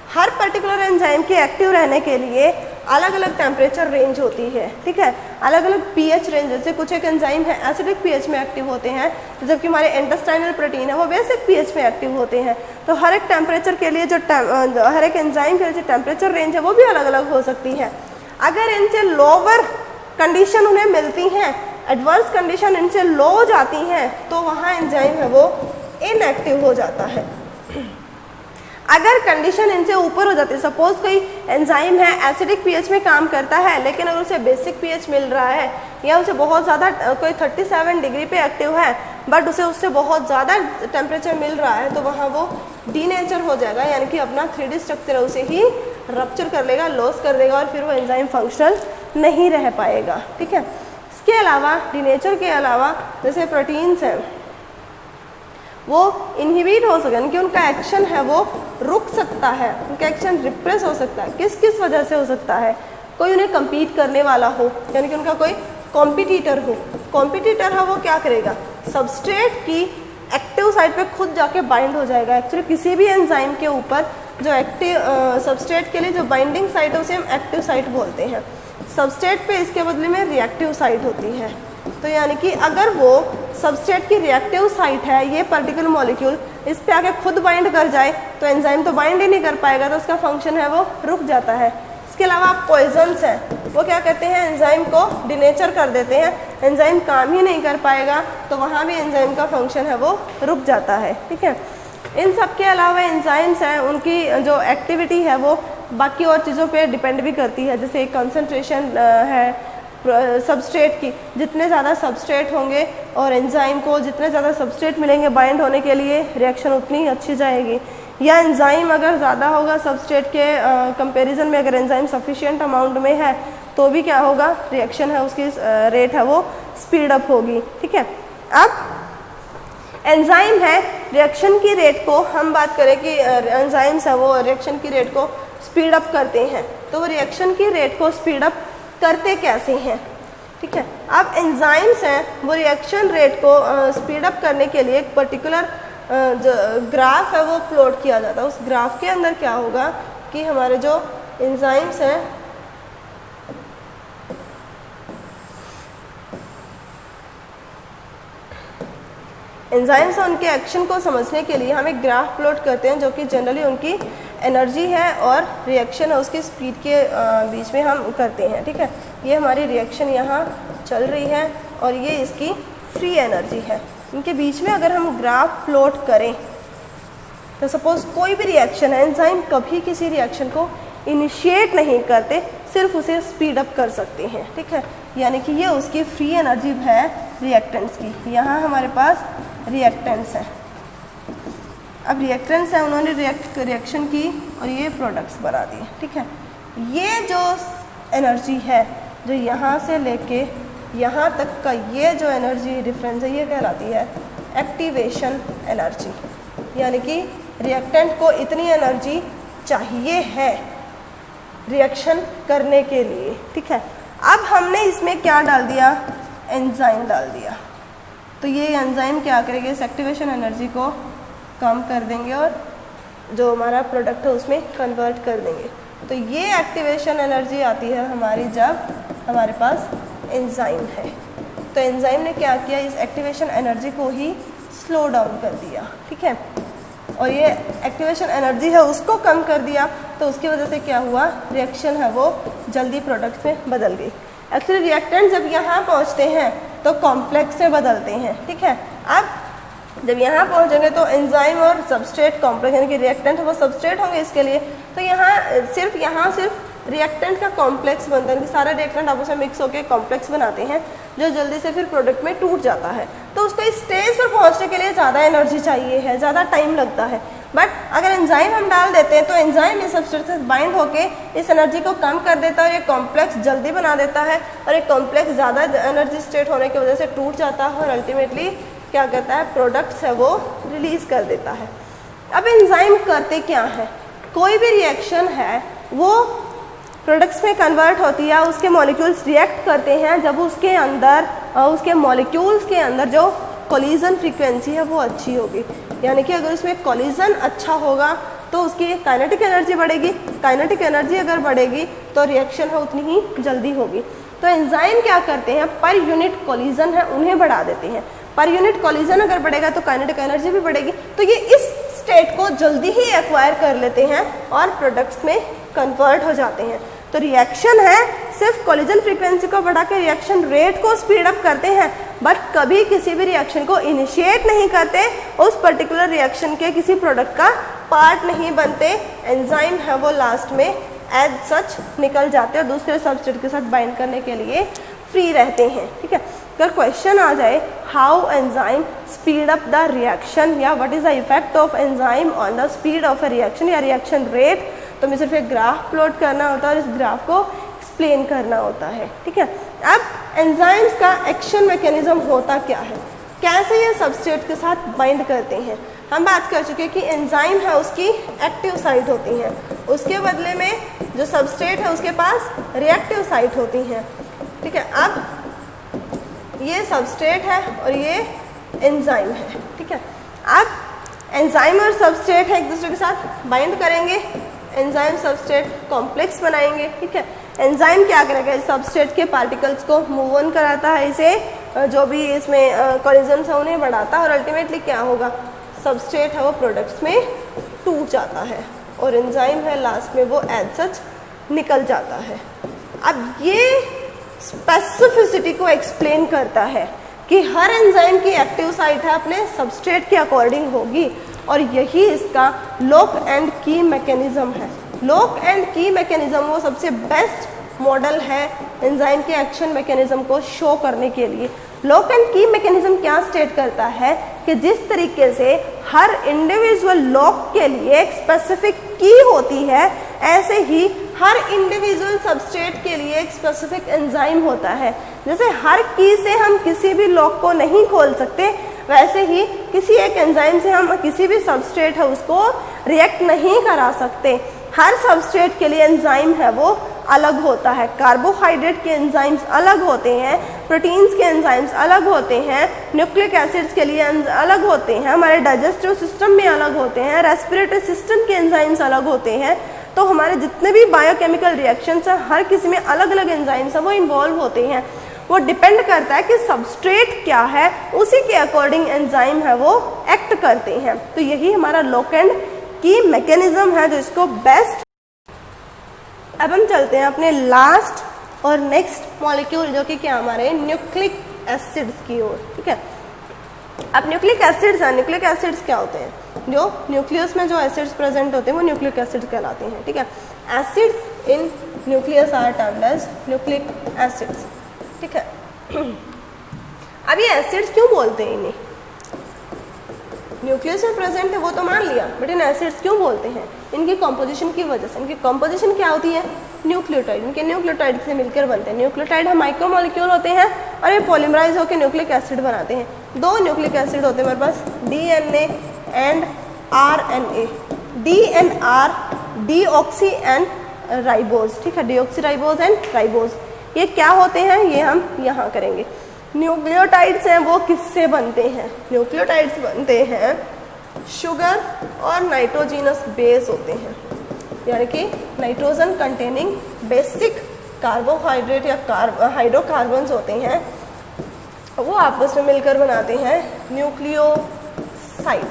हर पर्टिकुलर एंजाइम के एक्टिव रहने के लिए अलग अलग टेम्परेचर रेंज होती है, ठीक है, अलग अलग पीएच रेंज। जैसे कुछ एक एंजाइम है एसिडिक पीएच में एक्टिव होते हैं, जबकि हमारे इंटेस्टाइनल प्रोटीन है वो बेसिक पीएच में एक्टिव होते हैं। तो हर एक टेम्परेचर के लिए हर एक एंजाइम के लिए जो टेम्परेचर रेंज है वो भी अलग अलग हो सकती है। अगर इनसे लोअर कंडीशन उन्हें मिलती हैं, एडवर्स कंडीशन इनसे लो हो जाती हैं, तो वहाँ एंजाइम है वो इनएक्टिव हो जाता है। अगर कंडीशन इनसे ऊपर हो जाती है, सपोज कोई एंजाइम है एसिडिक पीएच में काम करता है, लेकिन अगर उसे बेसिक पीएच मिल रहा है या उसे बहुत ज़्यादा कोई 37 डिग्री पे एक्टिव है बट उसे उससे बहुत ज़्यादा टेम्परेचर मिल रहा है, तो वहाँ वो डीनेचर हो जाएगा, यानी कि अपना 3D स्ट्रक्चर उसे ही रप्चर कर लेगा, लॉस कर देगा और फिर वो एंजाइम फंक्शनल नहीं रह पाएगा, ठीक है। इसके अलावा डीनेचर के अलावा जैसे प्रोटीन्स हैं वो इनहिबिट हो सकते हैं, कि उनका एक्शन है वो रुक सकता है, उनका एक्शन रिप्रेस हो सकता है। किस किस वजह से हो सकता है, कोई उन्हें compete करने वाला हो, यानी कि उनका कोई कॉम्पिटिटर हो। कॉम्पिटिटर है वो क्या करेगा, सबस्ट्रेट की एक्टिव साइट पे खुद जाके बाइंड हो जाएगा। एक्चुअली किसी भी एंजाइम के ऊपर जो एक्टिव सबस्ट्रेट के लिए जो बाइंडिंग साइट है उसे हम एक्टिव साइट बोलते हैं। सबस्ट्रेट पे इसके बदले में रिएक्टिव साइट होती है। तो यानी कि अगर वो सबस्ट्रेट की रिएक्टिव साइट है, ये पर्टिकुलर मॉलिक्यूल इस पे आके खुद बाइंड कर जाए तो एंजाइम तो बाइंड ही नहीं कर पाएगा, तो उसका फंक्शन है वो रुक जाता है। इसके अलावा पॉइजन्स हैं, वो क्या करते हैं, एंजाइम को डिनेचर कर देते हैं, एंजाइम काम ही नहीं कर पाएगा, तो वहाँ भी एंजाइम का फंक्शन है वो रुक जाता है, ठीक है। इन सब के अलावा एंजाइम्स हैं, उनकी जो एक्टिविटी है वो बाकी और चीज़ों पे डिपेंड भी करती है, जैसे कंसंट्रेशन है, सबस्ट्रेट की, जितने ज़्यादा सबस्ट्रेट होंगे और एंजाइम को जितने ज़्यादा सबस्ट्रेट मिलेंगे बाइंड होने के लिए, रिएक्शन उतनी ही अच्छी जाएगी। या एंजाइम अगर ज़्यादा होगा सबस्ट्रेट के कंपैरिजन में, अगर एंजाइम सफिशिएंट अमाउंट में है तो भी क्या होगा, रिएक्शन है उसकी रेट है वो स्पीड अप होगी। ठीक है, अब एंजाइम है, रिएक्शन की रेट को हम बात करें कि एंजाइम्स है वो रिएक्शन की रेट को स्पीड अप करते हैं, तो वो रिएक्शन की रेट को स्पीड अप करते कैसे हैं। ठीक है, अब एंजाइम्स हैं वो रिएक्शन रेट को स्पीड अप करने के लिए एक पर्टिकुलर जो ग्राफ है वो प्लॉट किया जाता है। उस ग्राफ के अंदर क्या होगा कि हमारे जो एंजाइम्स हैं एंजाइम्स हैं उनके एक्शन को समझने के लिए हम एक ग्राफ प्लॉट करते हैं जो कि जनरली उनकी एनर्जी है और रिएक्शन है उसकी स्पीड के बीच में हम करते हैं। ठीक है, ये हमारी रिएक्शन यहाँ चल रही है और ये इसकी फ्री एनर्जी है। इनके बीच में अगर हम ग्राफ प्लॉट करें तो सपोज कोई भी रिएक्शन है, एंजाइम कभी किसी रिएक्शन को इनिशिएट नहीं करते, सिर्फ उसे स्पीड अप कर सकते हैं। ठीक है, यानी कि ये उसकी फ्री एनर्जी है रिएक्टेंट्स की। यहाँ हमारे पास रिएक्टेंट्स हैं, अब रिएक्टेंट्स हैं, उन्होंने रिएक्शन की और ये प्रोडक्ट्स बना दिए। ठीक है, ये जो एनर्जी है जो यहाँ से लेके यहाँ तक का ये जो एनर्जी डिफरेंस है ये कहलाती है एक्टिवेशन एनर्जी, यानी कि रिएक्टेंट को इतनी एनर्जी चाहिए है रिएक्शन करने के लिए। ठीक है, अब हमने इसमें क्या डाल दिया, एंजाइम डाल दिया, तो ये एंजाइम क्या करेंगे, इस एक्टिवेशन एनर्जी को कम कर देंगे और जो हमारा प्रोडक्ट है उसमें कन्वर्ट कर देंगे। तो ये एक्टिवेशन एनर्जी आती है हमारी जब हमारे पास एंजाइम है। तो एंजाइम ने क्या किया, इस एक्टिवेशन एनर्जी को ही स्लो डाउन कर दिया। ठीक है, और ये एक्टिवेशन एनर्जी है उसको कम कर दिया, तो उसकी वजह से क्या हुआ, रिएक्शन है वो जल्दी प्रोडक्ट में बदल गई। एक्चुअली रिएक्टेंट जब यहाँ पहुँचते हैं तो कॉम्प्लेक्स में बदलते हैं। ठीक है, अब जब यहाँ पहुँचेंगे तो एंजाइम और सबस्ट्रेट कॉम्प्लेक्स, यानी कि रिएक्टेंट वो सबस्ट्रेट होंगे इसके लिए, तो यहाँ सिर्फ रिएक्टेंट का कॉम्प्लेक्स बनता है कि सारे रिएक्टेंट आपस में मिक्स होकर कॉम्प्लेक्स बनाते हैं जो जल्दी से फिर प्रोडक्ट में टूट जाता है। तो उसको इस स्टेज पर पहुँचने के लिए ज़्यादा एनर्जी चाहिए है, ज़्यादा टाइम लगता है। बट अगर एंजाइम हम डाल देते हैं तो एंजाइम इस सबस्ट्रेट से बाइंड होकर इस एनर्जी को कम कर देता है और ये कॉम्प्लेक्स जल्दी बना देता है, और ये कॉम्प्लेक्स ज़्यादा एनर्जी स्टेट होने की वजह से टूट जाता है और अल्टीमेटली क्या करता है, प्रोडक्ट्स है वो रिलीज़ कर देता है। अब एंजाइम करते क्या है, कोई भी रिएक्शन है वो प्रोडक्ट्स में कन्वर्ट होती है, उसके मॉलिक्यूल्स रिएक्ट करते हैं जब उसके अंदर उसके मॉलिक्यूल्स के अंदर जो कोलिजन फ्रीक्वेंसी है वो अच्छी होगी। यानी कि अगर उसमें कोलिजन अच्छा होगा तो उसकी काइनेटिक एनर्जी बढ़ेगी, काइनेटिक एनर्जी अगर बढ़ेगी तो रिएक्शन है उतनी ही जल्दी होगी। तो एंजाइम क्या करते हैं, पर यूनिट कोलिजन है उन्हें बढ़ा देते हैं। पर यूनिट कोलिजन अगर बढ़ेगा तो काइनेटिक एनर्जी भी बढ़ेगी, तो ये इस स्टेट को जल्दी ही एक्वायर कर लेते हैं और प्रोडक्ट्स में कन्वर्ट हो जाते हैं। तो रिएक्शन है सिर्फ कोलिजन फ्रीक्वेंसी को बढ़ा के रिएक्शन रेट को स्पीड अप करते हैं, बट कभी किसी भी रिएक्शन को इनिशिएट नहीं करते, उस पर्टिकुलर रिएक्शन के किसी प्रोडक्ट का पार्ट नहीं बनते। एंजाइम है वो लास्ट में एज सच निकल जाते हैं और दूसरे सबस्ट्रेट के साथ बाइंड करने के लिए फ्री रहते हैं। ठीक है, अगर क्वेश्चन आ जाए how enzyme speed up the reaction या what is the effect of enzyme on the speed of a reaction या रिएक्शन रेट, तो हमें सिर्फ एक ग्राफ प्लॉट करना होता है और इस ग्राफ को एक्सप्लेन करना होता है। ठीक है, अब एंजाइम्स का एक्शन मैकेनिज्म होता क्या है, कैसे ये सबस्ट्रेट के साथ बाइंड करते हैं। हम बात कर चुके हैं कि एंजाइम है उसकी एक्टिव साइट होती हैं, उसके बदले में जो सबस्ट्रेट है उसके पास रिएक्टिव साइट होती हैं। ठीक है, अब ये सबस्ट्रेट है और ये एंजाइम है। ठीक है, अब एंजाइम और सबस्ट्रेट है एक दूसरे के साथ बाइंड करेंगे, एंजाइम सबस्ट्रेट कॉम्प्लेक्स बनाएंगे। ठीक है, एंजाइम क्या करेगा, इस सबस्ट्रेट के पार्टिकल्स को मूव ऑन कराता है, इसे जो भी इसमें कोलिजन्स है उन्हें बढ़ाता है और अल्टीमेटली क्या होगा, सबस्ट्रेट है वो प्रोडक्ट्स में टूट जाता है और एंजाइम है लास्ट में वो एज सच निकल जाता है। अब ये स्पेसिफिसिटी को एक्सप्लेन करता है कि हर एंजाइम की एक्टिव साइट है अपने सबस्ट्रेट के अकॉर्डिंग होगी और यही इसका लॉक एंड की मैकेनिज्म है। लॉक एंड की मैकेनिज्म वो सबसे बेस्ट मॉडल है एंजाइम के एक्शन मैकेनिज्म को शो करने के लिए। लॉक एंड की मैकेनिज्म क्या स्टेट करता है कि जिस तरीके से हर इंडिविजुअल लॉक के लिए एक स्पेसिफिक की होती है, ऐसे ही हर इंडिविजुअल सबस्ट्रेट के लिए एक स्पेसिफिक एंजाइम होता है। जैसे हर की से हम किसी भी लॉक को नहीं खोल सकते, वैसे ही किसी एक एंजाइम से हम किसी भी सबस्ट्रेट है उसको रिएक्ट नहीं करा सकते। हर सबस्ट्रेट के लिए एंजाइम है वो अलग होता है। कार्बोहाइड्रेट के एंजाइम्स अलग होते हैं, प्रोटीन्स के एंजाइम्स अलग होते हैं, न्यूक्लिक एसिड्स के लिए अलग होते हैं, हमारे डाइजेस्टिव सिस्टम में अलग होते हैं, रेस्पिरेटरी सिस्टम के एंजाइम्स अलग होते हैं। तो हमारे जितने भी बायोकेमिकल रिएक्शंस हैं, हर किसी में अलग अलग एंजाइम्स हैं वो इन्वॉल्व होते हैं। वो डिपेंड करता है कि सबस्ट्रेट क्या है, उसी के अकॉर्डिंग एंजाइम है वो एक्ट करते हैं। तो यही हमारा लॉक एंड की मैकेनिज्म है जो इसको बेस्ट। अब हम चलते हैं अपने लास्ट और नेक्स्ट मॉलिक्यूल जो कि क्या हमारे न्यूक्लिक एसिड्स की ओर। ठीक है, अब न्यूक्लिक एसिड्स हैं। न्यूक्लिक एसिड्स क्या होते हैं? जो न्यूक्लियस में जो एसिड्स प्रेजेंट होते हैं वो न्यूक्लिक एसिड्स कहलाते हैं। ठीक है, acids in nucleus are termed as nucleic acids. ठीक है, अब ये एसिड्स क्यों बोलते हैं इन्हें? न्यूक्लियस में प्रेजेंट है वो तो मान लिया, बट इन एसिड्स क्यों बोलते हैं? इनकी कॉम्पोजिशन की वजह से। इनकी कॉम्पोजिशन क्या होती है? न्यूक्लियोटाइड। इनके न्यूक्लियोटाइड से मिलकर बनते हैं। न्यूक्लियोटाइड हम माइक्रोमोलिक्यूल होते हैं और ये पॉलीमराइज होकर न्यूक्लिक एसिड बनाते हैं। दो न्यूक्लिक एसिड होते हैं हमारे पास, DNA and RNA। D and R, deoxy and ribose. ठीक है, डीऑक्सीराइबोज एंड राइबोज। ये क्या होते हैं ये हम यहाँ करेंगे। न्यूक्लियोटाइड्स हैं वो किससे बनते हैं? न्यूक्लियोटाइड्स बनते हैं शुगर और नाइट्रोजीनस बेस होते हैं, यानी कि नाइट्रोजन कंटेनिंग बेसिक कार्बोहाइड्रेट या हाइड्रोकार्बन्स होते हैं, वो आपस में मिलकर बनाते हैं न्यूक्लियोसाइड।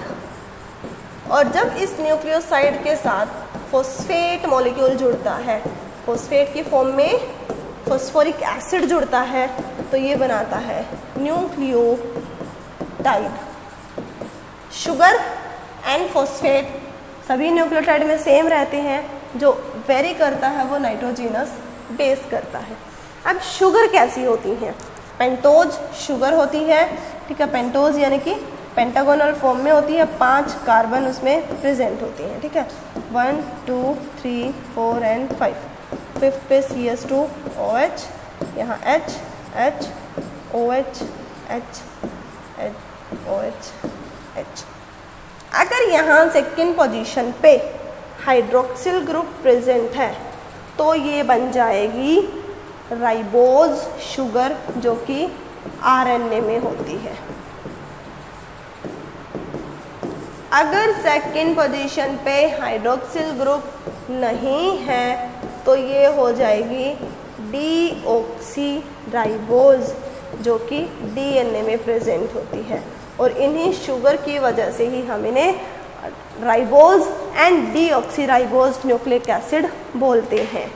और जब इस न्यूक्लियोसाइड के साथ फॉस्फेट मॉलिक्यूल जुड़ता है, फॉस्फेट की फॉर्म में फॉस्फोरिक एसिड जुड़ता है, तो ये बनाता है न्यूक्लियोटाइड। शुगर एंड फॉस्फेट सभी न्यूक्लियोटाइड में सेम रहते हैं, जो वेरी करता है वो नाइट्रोजीनस बेस करता है। अब शुगर कैसी होती हैं? पेंटोज शुगर होती है। ठीक है, पेंटोज यानी कि पेंटागोनल फॉर्म में होती है, 5 कार्बन उसमें प्रेजेंट होती हैं। ठीक है, 1 2 3 4 एंड 5। फिफ्थ पे CS2OH, यहाँ H H OH H H OH H। अगर यहाँ सेकेंड पोजीशन पे हाइड्रोक्सिल ग्रुप प्रेजेंट है तो ये बन जाएगी राइबोज शुगर, जो कि RNA में होती है। अगर सेकेंड पोजीशन पे हाइड्रोक्सिल ग्रुप नहीं है तो ये हो जाएगी डीऑक्सीराइबोज, जो कि DNA में प्रेजेंट होती है। और इन्हीं शुगर की वजह से ही हम इन्हें ribose and deoxyribose nucleic acid बोलते हैं।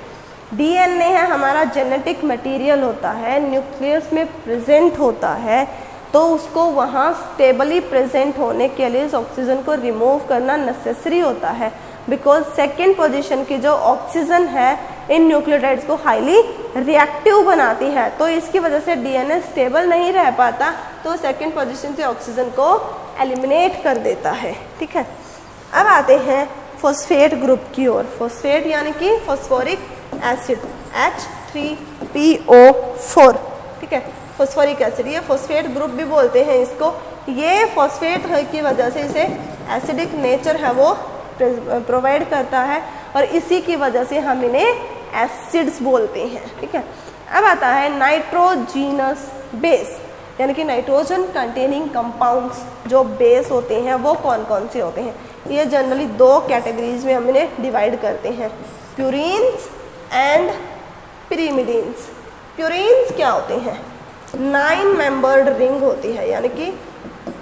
DNA है हमारा जेनेटिक मटेरियल होता है, न्यूक्लियस में प्रेजेंट होता है, तो उसको वहाँ स्टेबली प्रेजेंट होने के लिए इस ऑक्सीजन को रिमूव करना नेसेसरी होता है, बिकॉज सेकेंड पोजीशन की जो ऑक्सीजन है इन न्यूक्लियोटाइड्स को हाईली रिएक्टिव बनाती है, तो इसकी वजह से DNA स्टेबल नहीं रह पाता, तो सेकेंड पोजीशन से ऑक्सीजन को एलिमिनेट कर देता है। ठीक है, अब आते हैं फॉस्फेट ग्रुप की ओर। फॉस्फेट यानी कि फॉस्फोरिक एसिड H3PO4। ठीक है, फॉस्फोरिक एसिड, ये फॉस्फेट ग्रुप भी बोलते हैं इसको। ये फॉस्फेट की वजह से इसे एसिडिक नेचर है वो प्रोवाइड करता है, और इसी की वजह से हम इन्हें एसिड्स बोलते हैं। ठीक है, अब आता है नाइट्रोजीनस बेस, यानी कि नाइट्रोजन कंटेनिंग कंपाउंड्स जो बेस होते हैं वो कौन कौन से होते हैं? ये जनरली 2 कैटेगरीज में हम इन्हें डिवाइड करते हैं, प्यूरीन्स एंड पिरीमिडीन्स। प्यूरीन्स क्या होते हैं? 9 मेंबर्ड रिंग होती है, यानी कि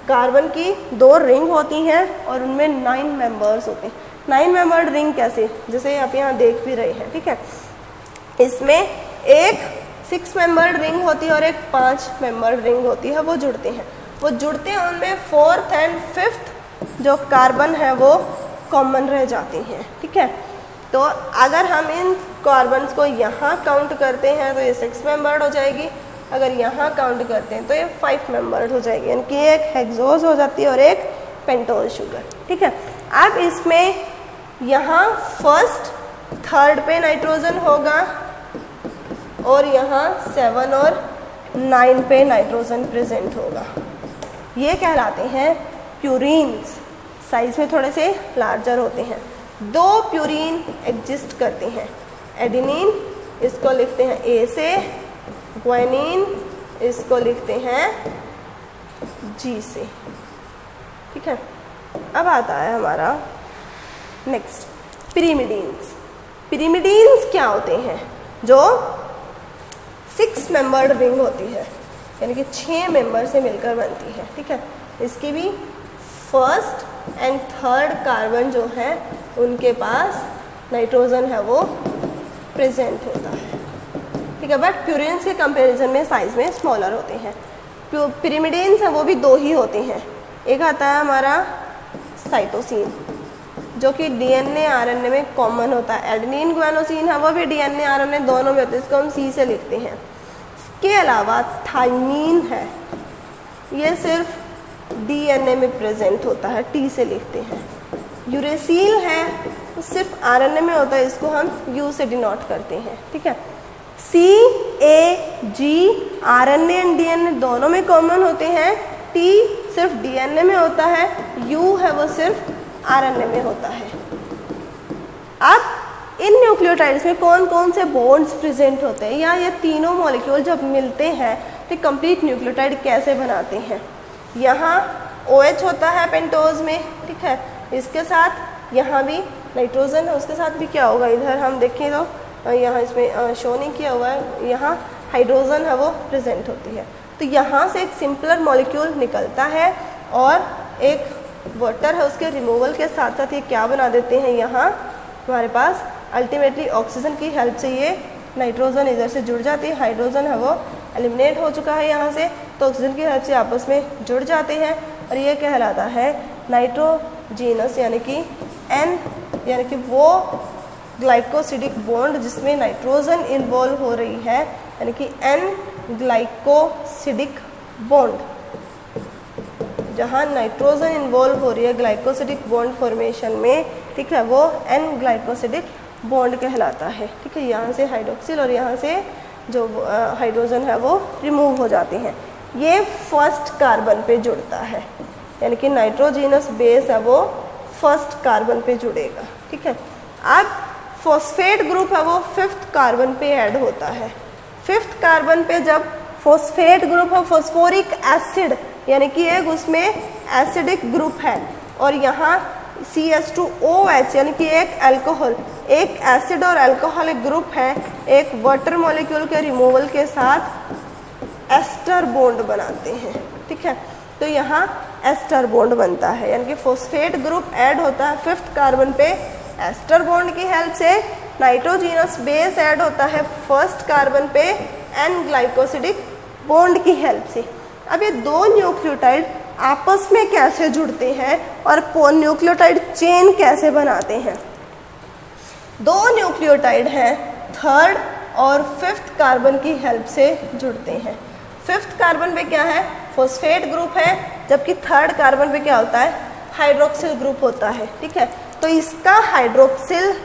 कार्बन की 2 रिंग होती हैं और उनमें 9 मेंबर्स होते हैं। 9 मेंबर्ड रिंग कैसे? जैसे आप यहाँ देख भी रहे हैं। ठीक है, इसमें एक 6 मेंबर्ड रिंग होती है और एक 5 मेंबर्ड रिंग होती है, वो जुड़ते हैं। वो जुड़ते हैं, उनमें 4th एंड 5th जो कार्बन है वो कॉमन रह जाती हैं। ठीक है, तो अगर हम इन कार्बन्स को यहाँ काउंट करते हैं तो ये 6 मेंबर्ड हो जाएगी, अगर यहाँ काउंट करते हैं तो ये 5 मेंबर्ड हो जाएगी, यानी कि एक हेक्सोज हो जाती है और एक पेंटोज शुगर। ठीक है, अब इसमें यहाँ फर्स्ट थर्ड पे नाइट्रोजन होगा और यहाँ 7 और 9 पे नाइट्रोजन प्रेजेंट होगा। ये कहलाते हैं प्यूरीन्स, साइज में थोड़े से लार्जर होते हैं। 2 प्यूरीन एग्जिस्ट करते हैं, एडेनिन इसको लिखते हैं ए से, ग्वानिन इसको लिखते हैं जी से। ठीक है, अब आता है हमारा नेक्स्ट पिरिमिडीन्स। पिरिमिडीन्स क्या होते हैं? जो 6 मेंबर्ड रिंग होती है, यानी कि 6 मेंबर से मिलकर बनती है। ठीक है, इसकी भी फर्स्ट एंड थर्ड कार्बन जो है उनके पास नाइट्रोजन है वो प्रेजेंट होता है। ठीक है, बट प्यूरिन्स के कंपैरिजन में साइज में स्मॉलर होते हैं। पिरिमिडीन्स हैं वो भी 2 ही होते हैं, एक आता है हमारा साइटोसिन जो कि डीएनए आरएनए में कॉमन होता है, एडेनिन ग्वानोसिन है वो भी डीएनए आरएनए दोनों में होते हैं, इसको हम सी से लिखते हैं। इसके अलावा थाइमीन है, ये सिर्फ डीएनए में प्रेजेंट होता है, टी से लिखते हैं। यूरेसिल है तो सिर्फ आरएनए में होता है, इसको हम यू से डिनोट करते हैं। ठीक है, सी ए जी आरएनए एंड डीएनए दोनों में कॉमन होते हैं, टी सिर्फ डीएनए में होता है, यू है वो सिर्फ आरएनए में होता है। अब इन न्यूक्लियोटाइड्स में कौन कौन से बॉन्ड्स प्रेजेंट होते हैं, या ये तीनों मॉलिक्यूल जब मिलते हैं तो कंप्लीट न्यूक्लियोटाइड कैसे बनाते हैं? यहाँ OH होता है पेंटोज में। ठीक है, इसके साथ यहाँ भी नाइट्रोजन है, उसके साथ भी क्या होगा, इधर हम देखें तो यहाँ इसमें शो नहीं किया हुआ है, यहाँ हाइड्रोजन है वो प्रेजेंट होती है। तो यहाँ से एक सिंपलर मॉलिक्यूल निकलता है और एक वाटर है, उसके रिमूवल के साथ साथ ये क्या बना देते हैं, यहाँ हमारे पास अल्टीमेटली ऑक्सीजन की हेल्प से ये नाइट्रोजन इधर से जुड़ जाती है, हाइड्रोजन है वो एलिमिनेट हो चुका है यहाँ से, तो ऑक्सीजन की हेल्प से आपस में जुड़ जाते हैं और ये कहलाता है नाइट्रोजीनस, यानी कि N, यानी कि वो ग्लाइकोसिडिक बॉन्ड जिसमें नाइट्रोजन इन्वॉल्व हो रही है, यानी कि N ग्लाइकोसिडिक बॉन्ड, जहाँ नाइट्रोजन इन्वॉल्व हो रही है ग्लाइकोसिडिक बॉन्ड फॉर्मेशन में। ठीक है, वो N ग्लाइकोसिडिक बॉन्ड कहलाता है। ठीक है, यहाँ से हाइड्रोक्सिल और यहाँ से जो हाइड्रोजन है वो रिमूव हो जाते हैं। ये फर्स्ट कार्बन पे जुड़ता है, यानी कि नाइट्रोजीनस बेस है वो फर्स्ट कार्बन पे जुड़ेगा। ठीक है, अब फॉस्फेट ग्रुप है वो 5th कार्बन पे ऐड होता है। 5th कार्बन पे जब फॉस्फेट ग्रुप है, फॉस्फोरिक एसिड यानी कि एक उसमें एसिडिक ग्रुप है और यहाँ CH2OH यानी कि एक अल्कोहल, एक एसिड और अल्कोहलिक ग्रुप है, एक वाटर मॉलिक्यूल के रिमूवल के साथ एस्टर बॉन्ड बनाते हैं। ठीक है, तो यहाँ एस्टर बॉन्ड बनता है, यानी कि फॉस्फेट ग्रुप ऐड होता है 5th कार्बन पे एस्टर बॉन्ड की हेल्प से, नाइट्रोजीनस बेस ऐड होता है 1st कार्बन पे N ग्लाइकोसिडिक बॉन्ड की हेल्प से। अब ये 2 न्यूक्लियोटाइड आपस में कैसे जुड़ते हैं और न्यूक्लियोटाइड चेन कैसे बनाते हैं? 2 न्यूक्लियोटाइड हैं 3rd और 5th कार्बन की हेल्प से जुड़ते हैं। 5th कार्बन पे क्या है, फॉस्फेट ग्रुप है, जबकि 3rd कार्बन पे क्या होता है, हाइड्रोक्सिल ग्रुप होता है। ठीक है, तो इसका हाइड्रोक्सिल,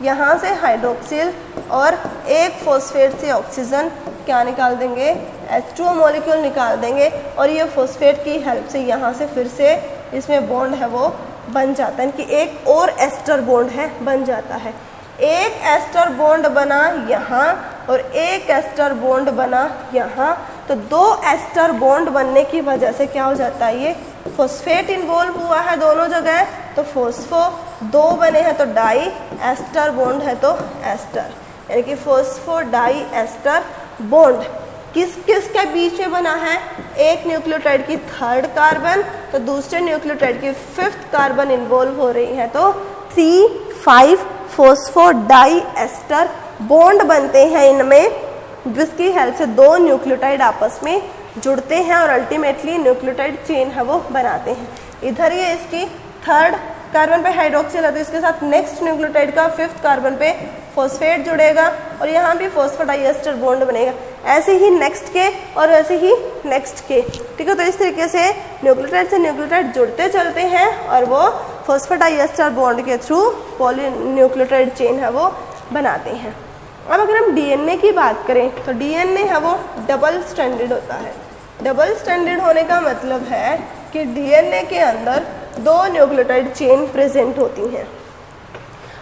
यहाँ से हाइड्रोक्सिल और एक फॉस्फेट से ऑक्सीजन क्या निकाल देंगे, H2O मॉलिक्यूल निकाल देंगे और ये फॉस्फेट की हेल्प से यहाँ से फिर से इसमें बॉन्ड है वो बन जाता है, कि एक और एस्टर बॉन्ड है बन जाता है। एक एस्टर बॉन्ड बना यहाँ और एक एस्टर बॉन्ड बना यहाँ, तो 2 एस्टर बॉन्ड बनने की वजह से क्या हो जाता है, ये फॉस्फेट इन्वॉल्व हुआ है दोनों जगह, तो फॉस्फो 2 बने हैं तो डाई, एस्टर बॉन्ड है तो एस्टर, यानी कि फॉस्फो डाई एस्टर बॉन्ड किस किस के बीच में बना है, एक न्यूक्लियोटाइड की 3rd कार्बन तो दूसरे न्यूक्लियोटाइड की 5th कार्बन इन्वॉल्व हो रही है, तो 3,5 फॉस्फो डाई एस्टर बॉन्ड बनते हैं इनमें, जिसकी हेल्प से 2 न्यूक्लियोटाइड आपस में जुड़ते हैं और अल्टीमेटली न्यूक्लियोटाइड चेन है वो बनाते हैं। इधर ये इसकी 3rd कार्बन पे हाइड्रोक्सिल है तो इसके साथ नेक्स्ट न्यूक्लियोटाइड का 5th कार्बन पे फॉस्फेट जुड़ेगा और यहाँ भी फॉस्फोडाइएस्टर बॉन्ड बनेगा, ऐसे ही नेक्स्ट के और ऐसे ही नेक्स्ट के, ठीक है। तो इस तरीके से न्यूक्लियोटाइड से न्यूक्लियोटाइड जुड़ते चलते हैं और वो फॉस्फोडाइएस्टर बॉन्ड के थ्रू पॉलीन्यूक्लियोटाइड चेन है वो बनाते हैं। अब अगर हम डीएनए की बात करें तो डीएनए है वो डबल स्ट्रैंडेड होता है। डबल स्ट्रैंडेड होने का मतलब है कि डीएनए के अंदर 2 न्यूक्लियोटाइड चेन प्रेजेंट होती हैं।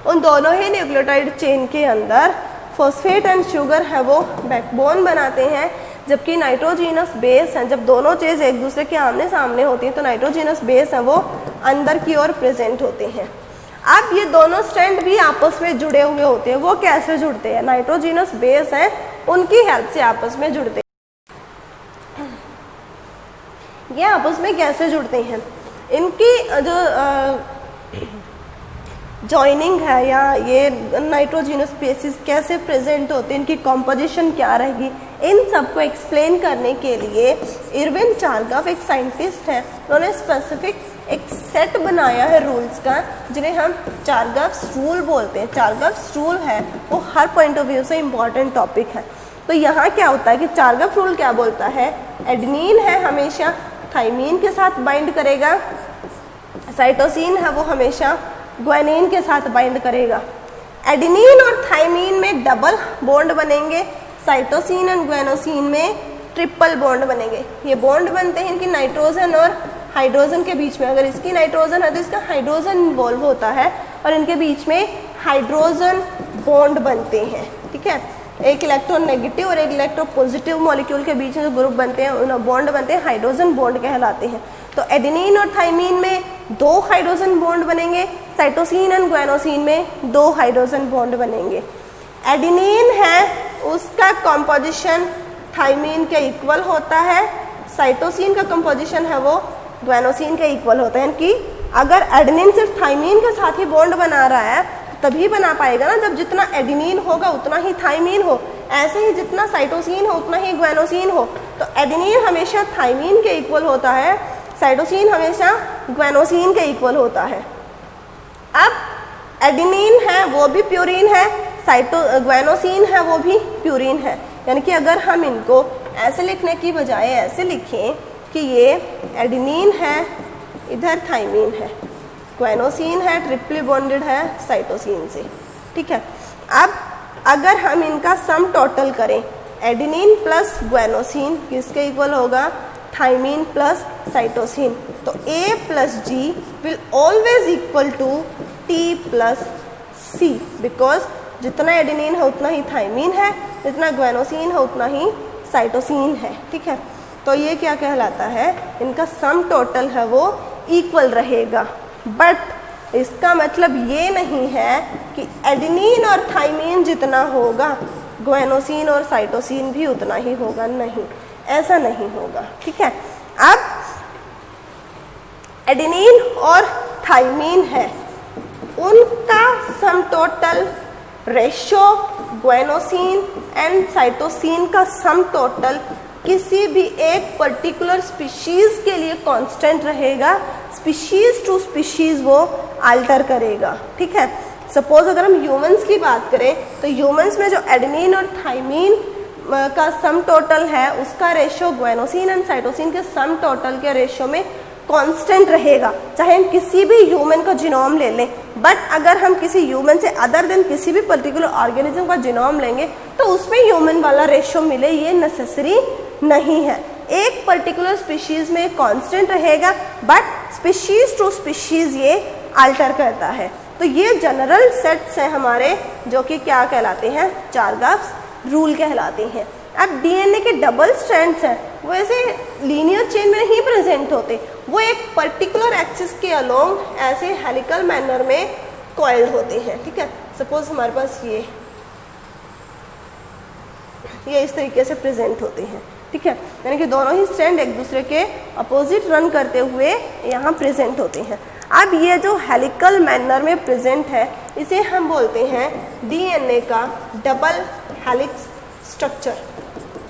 उन दोनों ही न्यूक्लियोटाइड चेन के अंदर फॉस्फेट एंड शुगर है वो बैकबोन बनाते हैं, जबकि नाइट्रोजीनस बेस हैं। जब दोनों चीज़ एक दूसरे के आमने सामने होती हैं तो नाइट्रोजीनस बेस है वो अंदर की ओर प्रेजेंट होते हैं। अब ये दोनों स्ट्रैंड भी आपस में जुड़े हुए होते हैं। वो कैसे जुड़ते हैं? नाइट्रोजीनस बेस हैं उनकी हेल्प से आपस में जुड़ते हैं। ये आपस में कैसे जुड़ते हैं? इनकी जो जॉइनिंग है या ये नाइट्रोजीनस बेसिस कैसे प्रेजेंट होते हैं, इनकी कॉम्पोजिशन क्या रहेगी, इन सबको एक्सप्लेन करने के लिए इरविन चारगाफ एक साइंटिस्ट है, उन्होंने स्पेसिफिक एक सेट बनाया है रूल्स का जिन्हें हम चारगाफ्स रूल बोलते हैं। चारगाफ्स रूल है वो हर पॉइंट ऑफ व्यू से इम्पॉर्टेंट टॉपिक है। तो यहाँ क्या होता है कि चारगाफ रूल क्या बोलता है, एडेनिन है हमेशा थाइमीन के साथ बाइंड करेगा, साइटोसिन है वो हमेशा ग्वानिन के साथ बाइंड करेगा। एडेनिन और थाइमीन में डबल बॉन्ड बनेंगे, साइटोसिन और ग्वानोसिन में ट्रिपल बॉन्ड बनेंगे। ये बॉन्ड बनते हैं इनकी नाइट्रोजन और हाइड्रोजन के बीच में। अगर इसकी नाइट्रोजन है तो इसका हाइड्रोजन इन्वॉल्व होता है और इनके बीच में हाइड्रोजन बॉन्ड बनते हैं, ठीक है। एक इलेक्ट्रॉन नेगेटिव और एक इलेक्ट्रॉन पॉजिटिव मॉलिक्यूल के बीच में जो ग्रुप बनते हैं उन बॉन्ड बनते हैं, हाइड्रोजन बॉन्ड कहलाते हैं। तो एडेनिन और थाइमीन में 2 हाइड्रोजन बॉन्ड बनेंगे, साइटोसिन और ग्वानोसिन में 2 हाइड्रोजन बॉन्ड बनेंगे। एडेनिन है उसका कॉम्पोजिशन थाइमीन के इक्वल होता है, साइटोसिन का कंपोजिशन है वो ग्वानोसिन के इक्वल होता है। कि अगर एडेनिन सिर्फ थाइमीन के साथ ही बॉन्ड बना रहा है तभी बना पाएगा ना जब जितना एडेनिन होगा उतना ही थाइमीन हो, ऐसे ही जितना साइटोसिन हो उतना ही ग्वानोसिन हो। तो एडेनिन हमेशा थाइमीन के इक्वल होता है, साइटोसिन हमेशा ग्वानोसिन के इक्वल होता है। अब एडेनिन है वो भी प्यूरिन है, ग्वानोसिन है वो भी प्यूरिन है। यानी कि अगर हम इनको ऐसे लिखने की बजाय ऐसे लिखें कि ये एडेनिन है, इधर थाइमीन है, ग्वानोसिन है ट्रिपली बॉन्डेड है साइटोसिन से, ठीक है। अब अगर हम इनका सम टोटल करें, एडेनिन प्लस ग्वानोसिन किसके इक्वल होगा, थाइमीन प्लस साइटोसिन। तो A plus G will always equal to T plus C, because जितना एडेनिन है उतना ही थाइमीन है, जितना ग्वानोसिन है उतना ही साइटोसिन है, ठीक है। तो ये क्या कहलाता है, इनका सम टोटल है वो इक्वल रहेगा। बट इसका मतलब ये नहीं है कि एडेनिन और थाइमीन जितना होगा ग्वानोसिन और साइटोसिन भी उतना ही होगा, नहीं, ऐसा नहीं होगा, ठीक है। अब एडेनिन और थाइमीन है उनका sum total ratio guanosine and cytosine का सम टोटल किसी भी एक पर्टिकुलर स्पीशीज के लिए कांस्टेंट रहेगा, स्पीशीज टू स्पीशीज वो अल्टर करेगा, ठीक है। सपोज अगर हम ह्यूमंस की बात करें तो ह्यूमंस में जो एडेनिन और थाइमीन का सम टोटल है उसका रेशो ग्वानोसिन एंड साइटोसिन के सम टोटल के रेशो में कांस्टेंट रहेगा, चाहे हम किसी भी ह्यूमन का जीनोम ले लें। बट अगर हम किसी ह्यूमन से अदर देन किसी भी पर्टिकुलर ऑर्गेनिज्म का जीनोम लेंगे तो उसमें ह्यूमन वाला रेशो मिले, ये नेसेसरी नहीं है। एक पर्टिकुलर स्पीशीज में कांस्टेंट रहेगा बट स्पीशीज टू स्पीशीज ये अल्टर करता है। तो ये जनरल सेट्स हैं हमारे जो कि क्या कहलाते हैं, चारगाफ्स रूल कहलाते हैं। अब डीएनए के डबल स्ट्रैंड्स हैं वो ऐसे लीनियर चेन में नहीं प्रेजेंट होते, वो एक पर्टिकुलर एक्सिस के अलोंग ऐसे हेलिकल मैनर में कॉइल्ड होते हैं, ठीक है। सपोज हमारे पास ये इस तरीके से प्रेजेंट होते हैं, ठीक है। यानी कि दोनों ही स्ट्रैंड एक दूसरे के अपोजिट रन करते हुए यहाँ प्रेजेंट होते हैं। अब ये जो हेलिकल मैनर में प्रेजेंट है इसे हम बोलते हैं डीएनए का डबल हेलिक्स स्ट्रक्चर।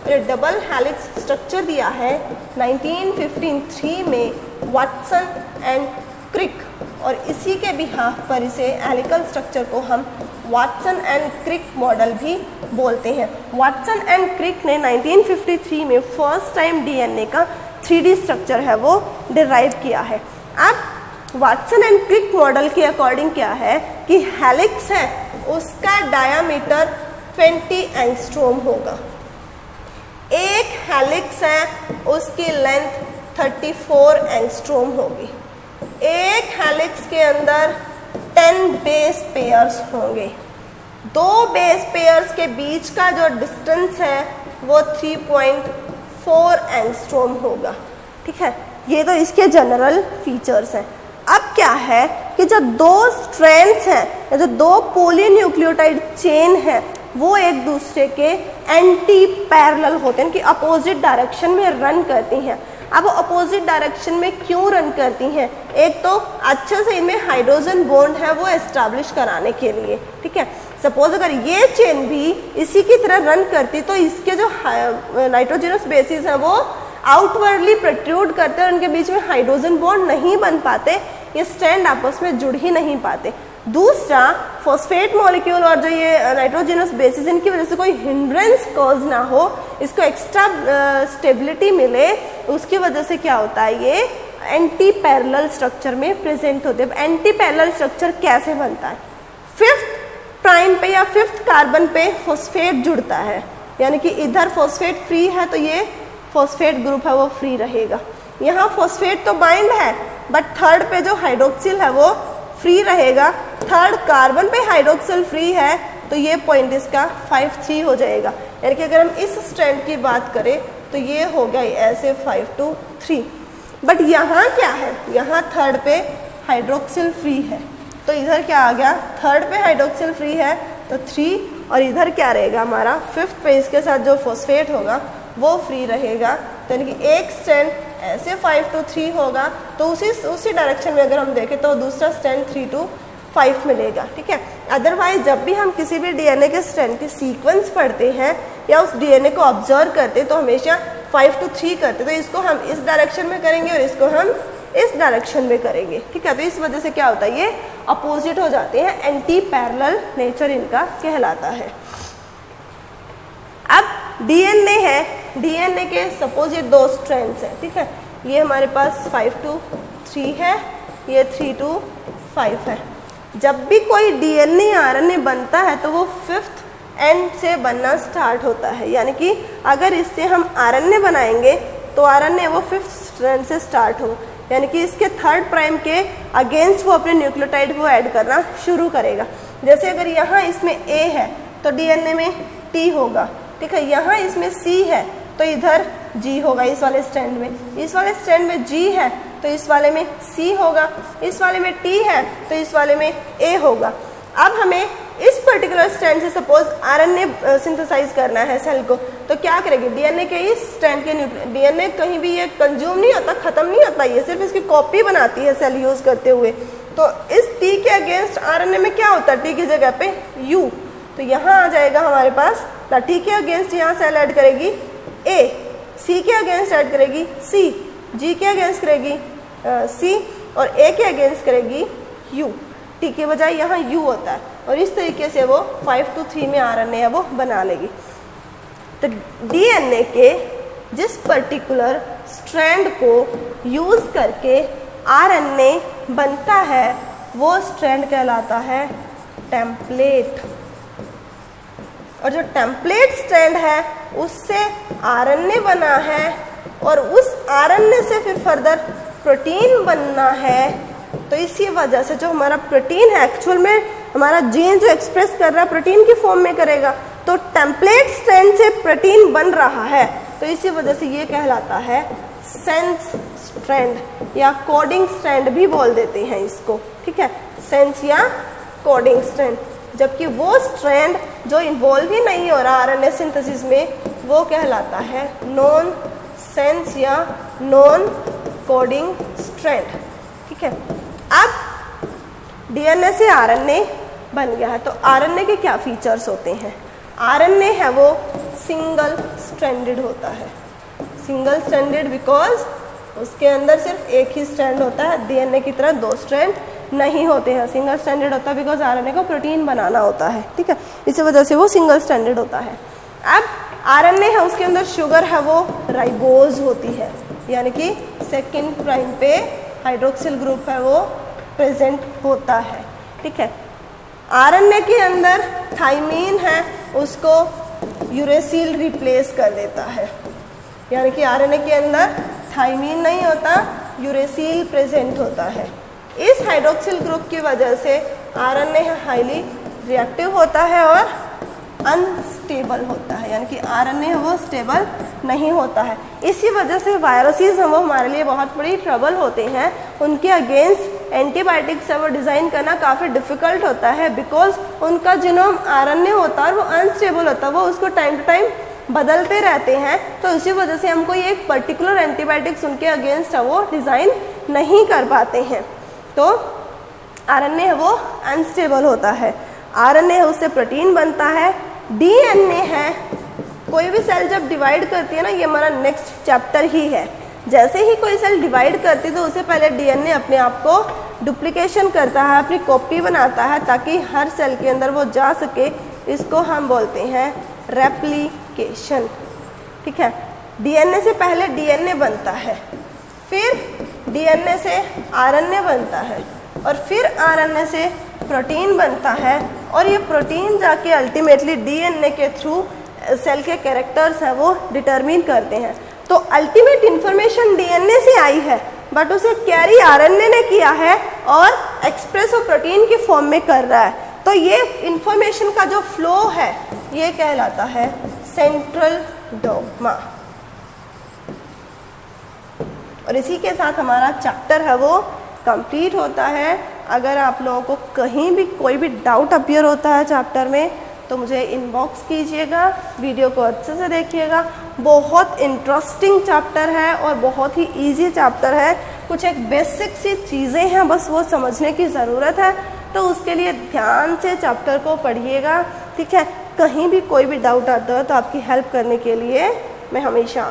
ये डबल हेलिक्स स्ट्रक्चर दिया है 1953 में वाटसन एंड क्रिक और इसी के बिहाफ पर इसे हेलिकल स्ट्रक्चर को हम वाटसन एंड क्रिक मॉडल भी बोलते हैं। वाटसन एंड क्रिक ने 1953 में फर्स्ट टाइम डीएनए का 3D स्ट्रक्चर है वो डिराइव किया है। अब वाटसन एंड क्रिक मॉडल के अकॉर्डिंग क्या है कि हेलिक्स है उसका डायामीटर 20 एंगस्ट्रोम होगा। एक हेलिक्स है उसकी लेंथ 34 एंगस्ट्रोम होगी। एक हेलिक्स के अंदर 10 बेस पेयर्स होंगे। 2 बेस पेयर्स के बीच का जो डिस्टेंस है वो 3.4 एंगस्ट्रोम होगा। ठीक है, ये तो इसके जनरल फीचर्स हैं। अब क्या है कि जब 2 स्ट्रैंड्स हैं या जो 2 पॉलीन्यूक्लियोटाइड चेन है वो एक दूसरे के एंटी पैरेलल होते हैं कि अपोजिट डायरेक्शन में रन करती हैं। अब वो अपोजिट डायरेक्शन में क्यों रन करती हैं? एक तो अच्छे से इनमें हाइड्रोजन बॉन्ड है वो एस्टैब्लिश कराने के लिए। ठीक है, सपोज अगर ये चेन भी इसी की तरह रन करती तो इसके जो नाइट्रोजनस बेसिस हैं वो आउटवर्डली प्रोट्रूड करते हैं, उनके बीच में हाइड्रोजन बॉन्ड नहीं बन पाते, ये स्ट्रैंड आपस में जुड़ ही नहीं पाते। दूसरा, फॉस्फेट मॉलिक्यूल और जो ये नाइट्रोजनस बेसिस इनकी वजह से कोई हिंड्रेंस कॉज ना हो, इसको एक्स्ट्रा स्टेबिलिटी मिले, उसकी वजह से क्या होता है ये एंटी पैरेलल स्ट्रक्चर में प्रेजेंट होते हैं। एंटी पैरेलल स्ट्रक्चर कैसे बनता है? 5th प्राइम पे या 5th कार्बन पे फॉस्फेट जुड़ता है, यानी कि इधर फॉस्फेट फ्री है तो ये फॉस्फेट ग्रुप है वो फ्री रहेगा। यहाँ फॉस्फेट तो बाइंड है बट 3rd पे जो हाइड्रोक्सिल है वो फ्री रहेगा। 3rd कार्बन पे हाइड्रोक्सिल फ्री है तो ये पॉइंट इसका 5-3 हो जाएगा। यानी कि अगर हम इस स्ट्रैंड की बात करें तो ये हो गया ऐसे 5-3। बट यहाँ क्या है, यहाँ 3rd पे हाइड्रोक्सिल फ्री है तो इधर क्या आ गया, 3rd पे हाइड्रोक्सिल फ्री है तो 3, और इधर क्या रहेगा हमारा 5th पे इसके साथ जो फॉस्फेट होगा वो फ्री रहेगा। तो यानी कि एक स्ट्रैंड ऐसे 5-3 होगा तो उसी डायरेक्शन में अगर हम देखें तो दूसरा स्ट्रैंड 3-5 मिलेगा। ठीक है, अदरवाइज जब भी हम किसी भी डीएनए के स्ट्रैंड की सीक्वेंस पढ़ते हैं या उस डीएनए को ऑब्जर्व करते हैं तो हमेशा 5-3 करते, तो इसको हम इस डायरेक्शन में करेंगे और इसको हम इस डायरेक्शन में करेंगे। ठीक है, तो इस वजह से क्या होता है ये अपोजिट हो जाते हैं, एंटी पैरेलल नेचर इनका कहलाता है। अब डीएनए है, डीएनए के सपोज ये 2 स्ट्रैंड्स हैं। ठीक है, ये हमारे पास 5-3 है, ये 3-5 है। जब भी कोई डीएनए आरएनए बनता है तो वो 5th एंड से बनना स्टार्ट होता है, यानी कि अगर इससे हम आरएनए बनाएंगे तो आरएनए वो 5th स्ट्रैंड से स्टार्ट हो, यानी कि इसके 3rd प्राइम के अगेंस्ट वो अपने न्यूक्लियोटाइड वो ऐड करना शुरू करेगा। जैसे अगर यहाँ इसमें A है तो डीएनए में T होगा। ठीक है, यहाँ इसमें C है तो इधर G होगा, इस वाले स्ट्रैंड में। इस वाले स्ट्रैंड में G है तो इस वाले में C होगा, इस वाले में T है तो इस वाले में A होगा। अब हमें इस पर्टिकुलर स्ट्रैंड से सपोज आरएनए सिंथेसाइज करना है सेल को, तो क्या करेगी, डीएनए के इस स्ट्रैंड के डीएनए कहीं भी ये कंज्यूम नहीं होता, खत्म नहीं होता, ये सिर्फ इसकी कॉपी बनाती है सेल यूज करते हुए। तो इस T के अगेंस्ट आरएनए में क्या होता है, T की जगह पे U, तो यहाँ आ जाएगा हमारे पास ना, T के अगेंस्ट यहाँ सेल ऐड करेगी A, C के अगेंस्ट ऐड करेगी C, G के अगेंस्ट करेगी C और A के अगेंस्ट करेगी U। T के बजाय यहाँ U होता है और इस तरीके से वो 5-3 में आरएनए है वो बना लेगी। तो डीएनए के जिस पर्टिकुलर स्ट्रैंड को यूज करके आरएनए बनता है वो स्ट्रैंड कहलाता है टेम्पलेट, और जो टेम्पलेट स्ट्रैंड है उससे आरएनए बना है और उस आरएनए से फिर फर्दर प्रोटीन बनना है। तो इसी वजह से जो हमारा प्रोटीन है एक्चुअल में हमारा जीन जो एक्सप्रेस कर रहा है प्रोटीन की फॉर्म में करेगा, तो टेम्पलेट स्ट्रैंड से प्रोटीन बन रहा है, तो इसी वजह से ये कहलाता है सेंस स्ट्रैंड या कोडिंग स्ट्रैंड भी बोल देते हैं इसको। ठीक है, सेंस या कोडिंग स्ट्रैंड। जबकि वो स्ट्रैंड जो इन्वॉल्व ही नहीं हो रहा आरएनए सिंथेसिस में वो कहलाता है नॉन सेंस या नॉन कोडिंग स्ट्रैंड। ठीक है, अब डीएनए से आरएनए बन गया है तो आरएनए के क्या फीचर्स होते हैं? आरएनए है वो सिंगल स्ट्रैंडेड होता है, सिंगल स्ट्रैंडेड बिकॉज उसके अंदर सिर्फ एक ही स्ट्रैंड होता है, डीएनए की तरह 2 स्ट्रैंड नहीं होते हैं। सिंगल स्टैंडर्ड होता है बिकॉज आरएनए को प्रोटीन बनाना होता है, ठीक है, इसी वजह से वो सिंगल स्टैंडर्ड होता है। अब आरएनए है उसके अंदर शुगर है वो राइबोज होती है, यानी कि सेकेंड प्राइम पे हाइड्रोक्सिल ग्रुप है वो प्रेजेंट होता है, ठीक है। आरएनए के अंदर थाइमीन है उसको यूरेसिल रिप्लेस कर देता है, यानी कि आरएनए के अंदर थाइमीन नहीं होता, यूरेसिल प्रेजेंट होता है। इस हाइड्रोक्सिल ग्रुप की वजह से आरएनए हाईली रिएक्टिव होता है और अनस्टेबल होता है, यानी कि आरएनए वो स्टेबल नहीं होता है। इसी वजह से वायरसेस हैं वो हमारे लिए बहुत बड़ी ट्रबल होते हैं, उनके अगेंस्ट एंटीबायोटिक्स है वो डिज़ाइन करना काफ़ी डिफ़िकल्ट होता है बिकॉज उनका जीनोम आरएनए होता है और वो अनस्टेबल होता है, वो उसको टाइम टू टाइम बदलते रहते हैं। तो इसी वजह से हम कोई एक पर्टिकुलर एंटीबायोटिक्स उनके अगेंस्ट है वो डिज़ाइन नहीं कर पाते हैं। तो आरएनए है वो अनस्टेबल होता है। आरएनए है उससे प्रोटीन बनता है। डीएनए है, कोई भी सेल जब डिवाइड करती है ना, ये हमारा नेक्स्ट चैप्टर ही है, जैसे ही कोई सेल डिवाइड करती है तो उससे पहले डीएनए अपने आप को डुप्लीकेशन करता है, अपनी कॉपी बनाता है ताकि हर सेल के अंदर वो जा सके। इसको हम बोलते हैं रेप्लिकेशन, ठीक है। डीएनए से पहले डीएनए बनता है, फिर डीएनए से आरएनए बनता है और फिर आरएनए से प्रोटीन बनता है और ये प्रोटीन जाके अल्टीमेटली डीएनए के थ्रू सेल के कैरेक्टर्स हैं वो डिटरमिन करते हैं। तो अल्टीमेट इंफॉर्मेशन डीएनए से आई है बट उसे कैरी आरएनए ने किया है और एक्सप्रेस वो प्रोटीन की फॉर्म में कर रहा है। तो ये इंफॉर्मेशन का जो फ्लो है ये कहलाता है सेंट्रल डॉग्मा। और इसी के साथ हमारा चैप्टर है वो कंप्लीट होता है। अगर आप लोगों को कहीं भी कोई भी डाउट अपीयर होता है चैप्टर में तो मुझे इनबॉक्स कीजिएगा, वीडियो को अच्छे से देखिएगा। बहुत इंटरेस्टिंग चैप्टर है और बहुत ही इजी चैप्टर है। कुछ एक बेसिक सी चीज़ें हैं बस वो समझने की ज़रूरत है, तो उसके लिए ध्यान से चैप्टर को पढ़िएगा, ठीक है। कहीं भी कोई भी डाउट आता है तो आपकी हेल्प करने के लिए मैं हमेशा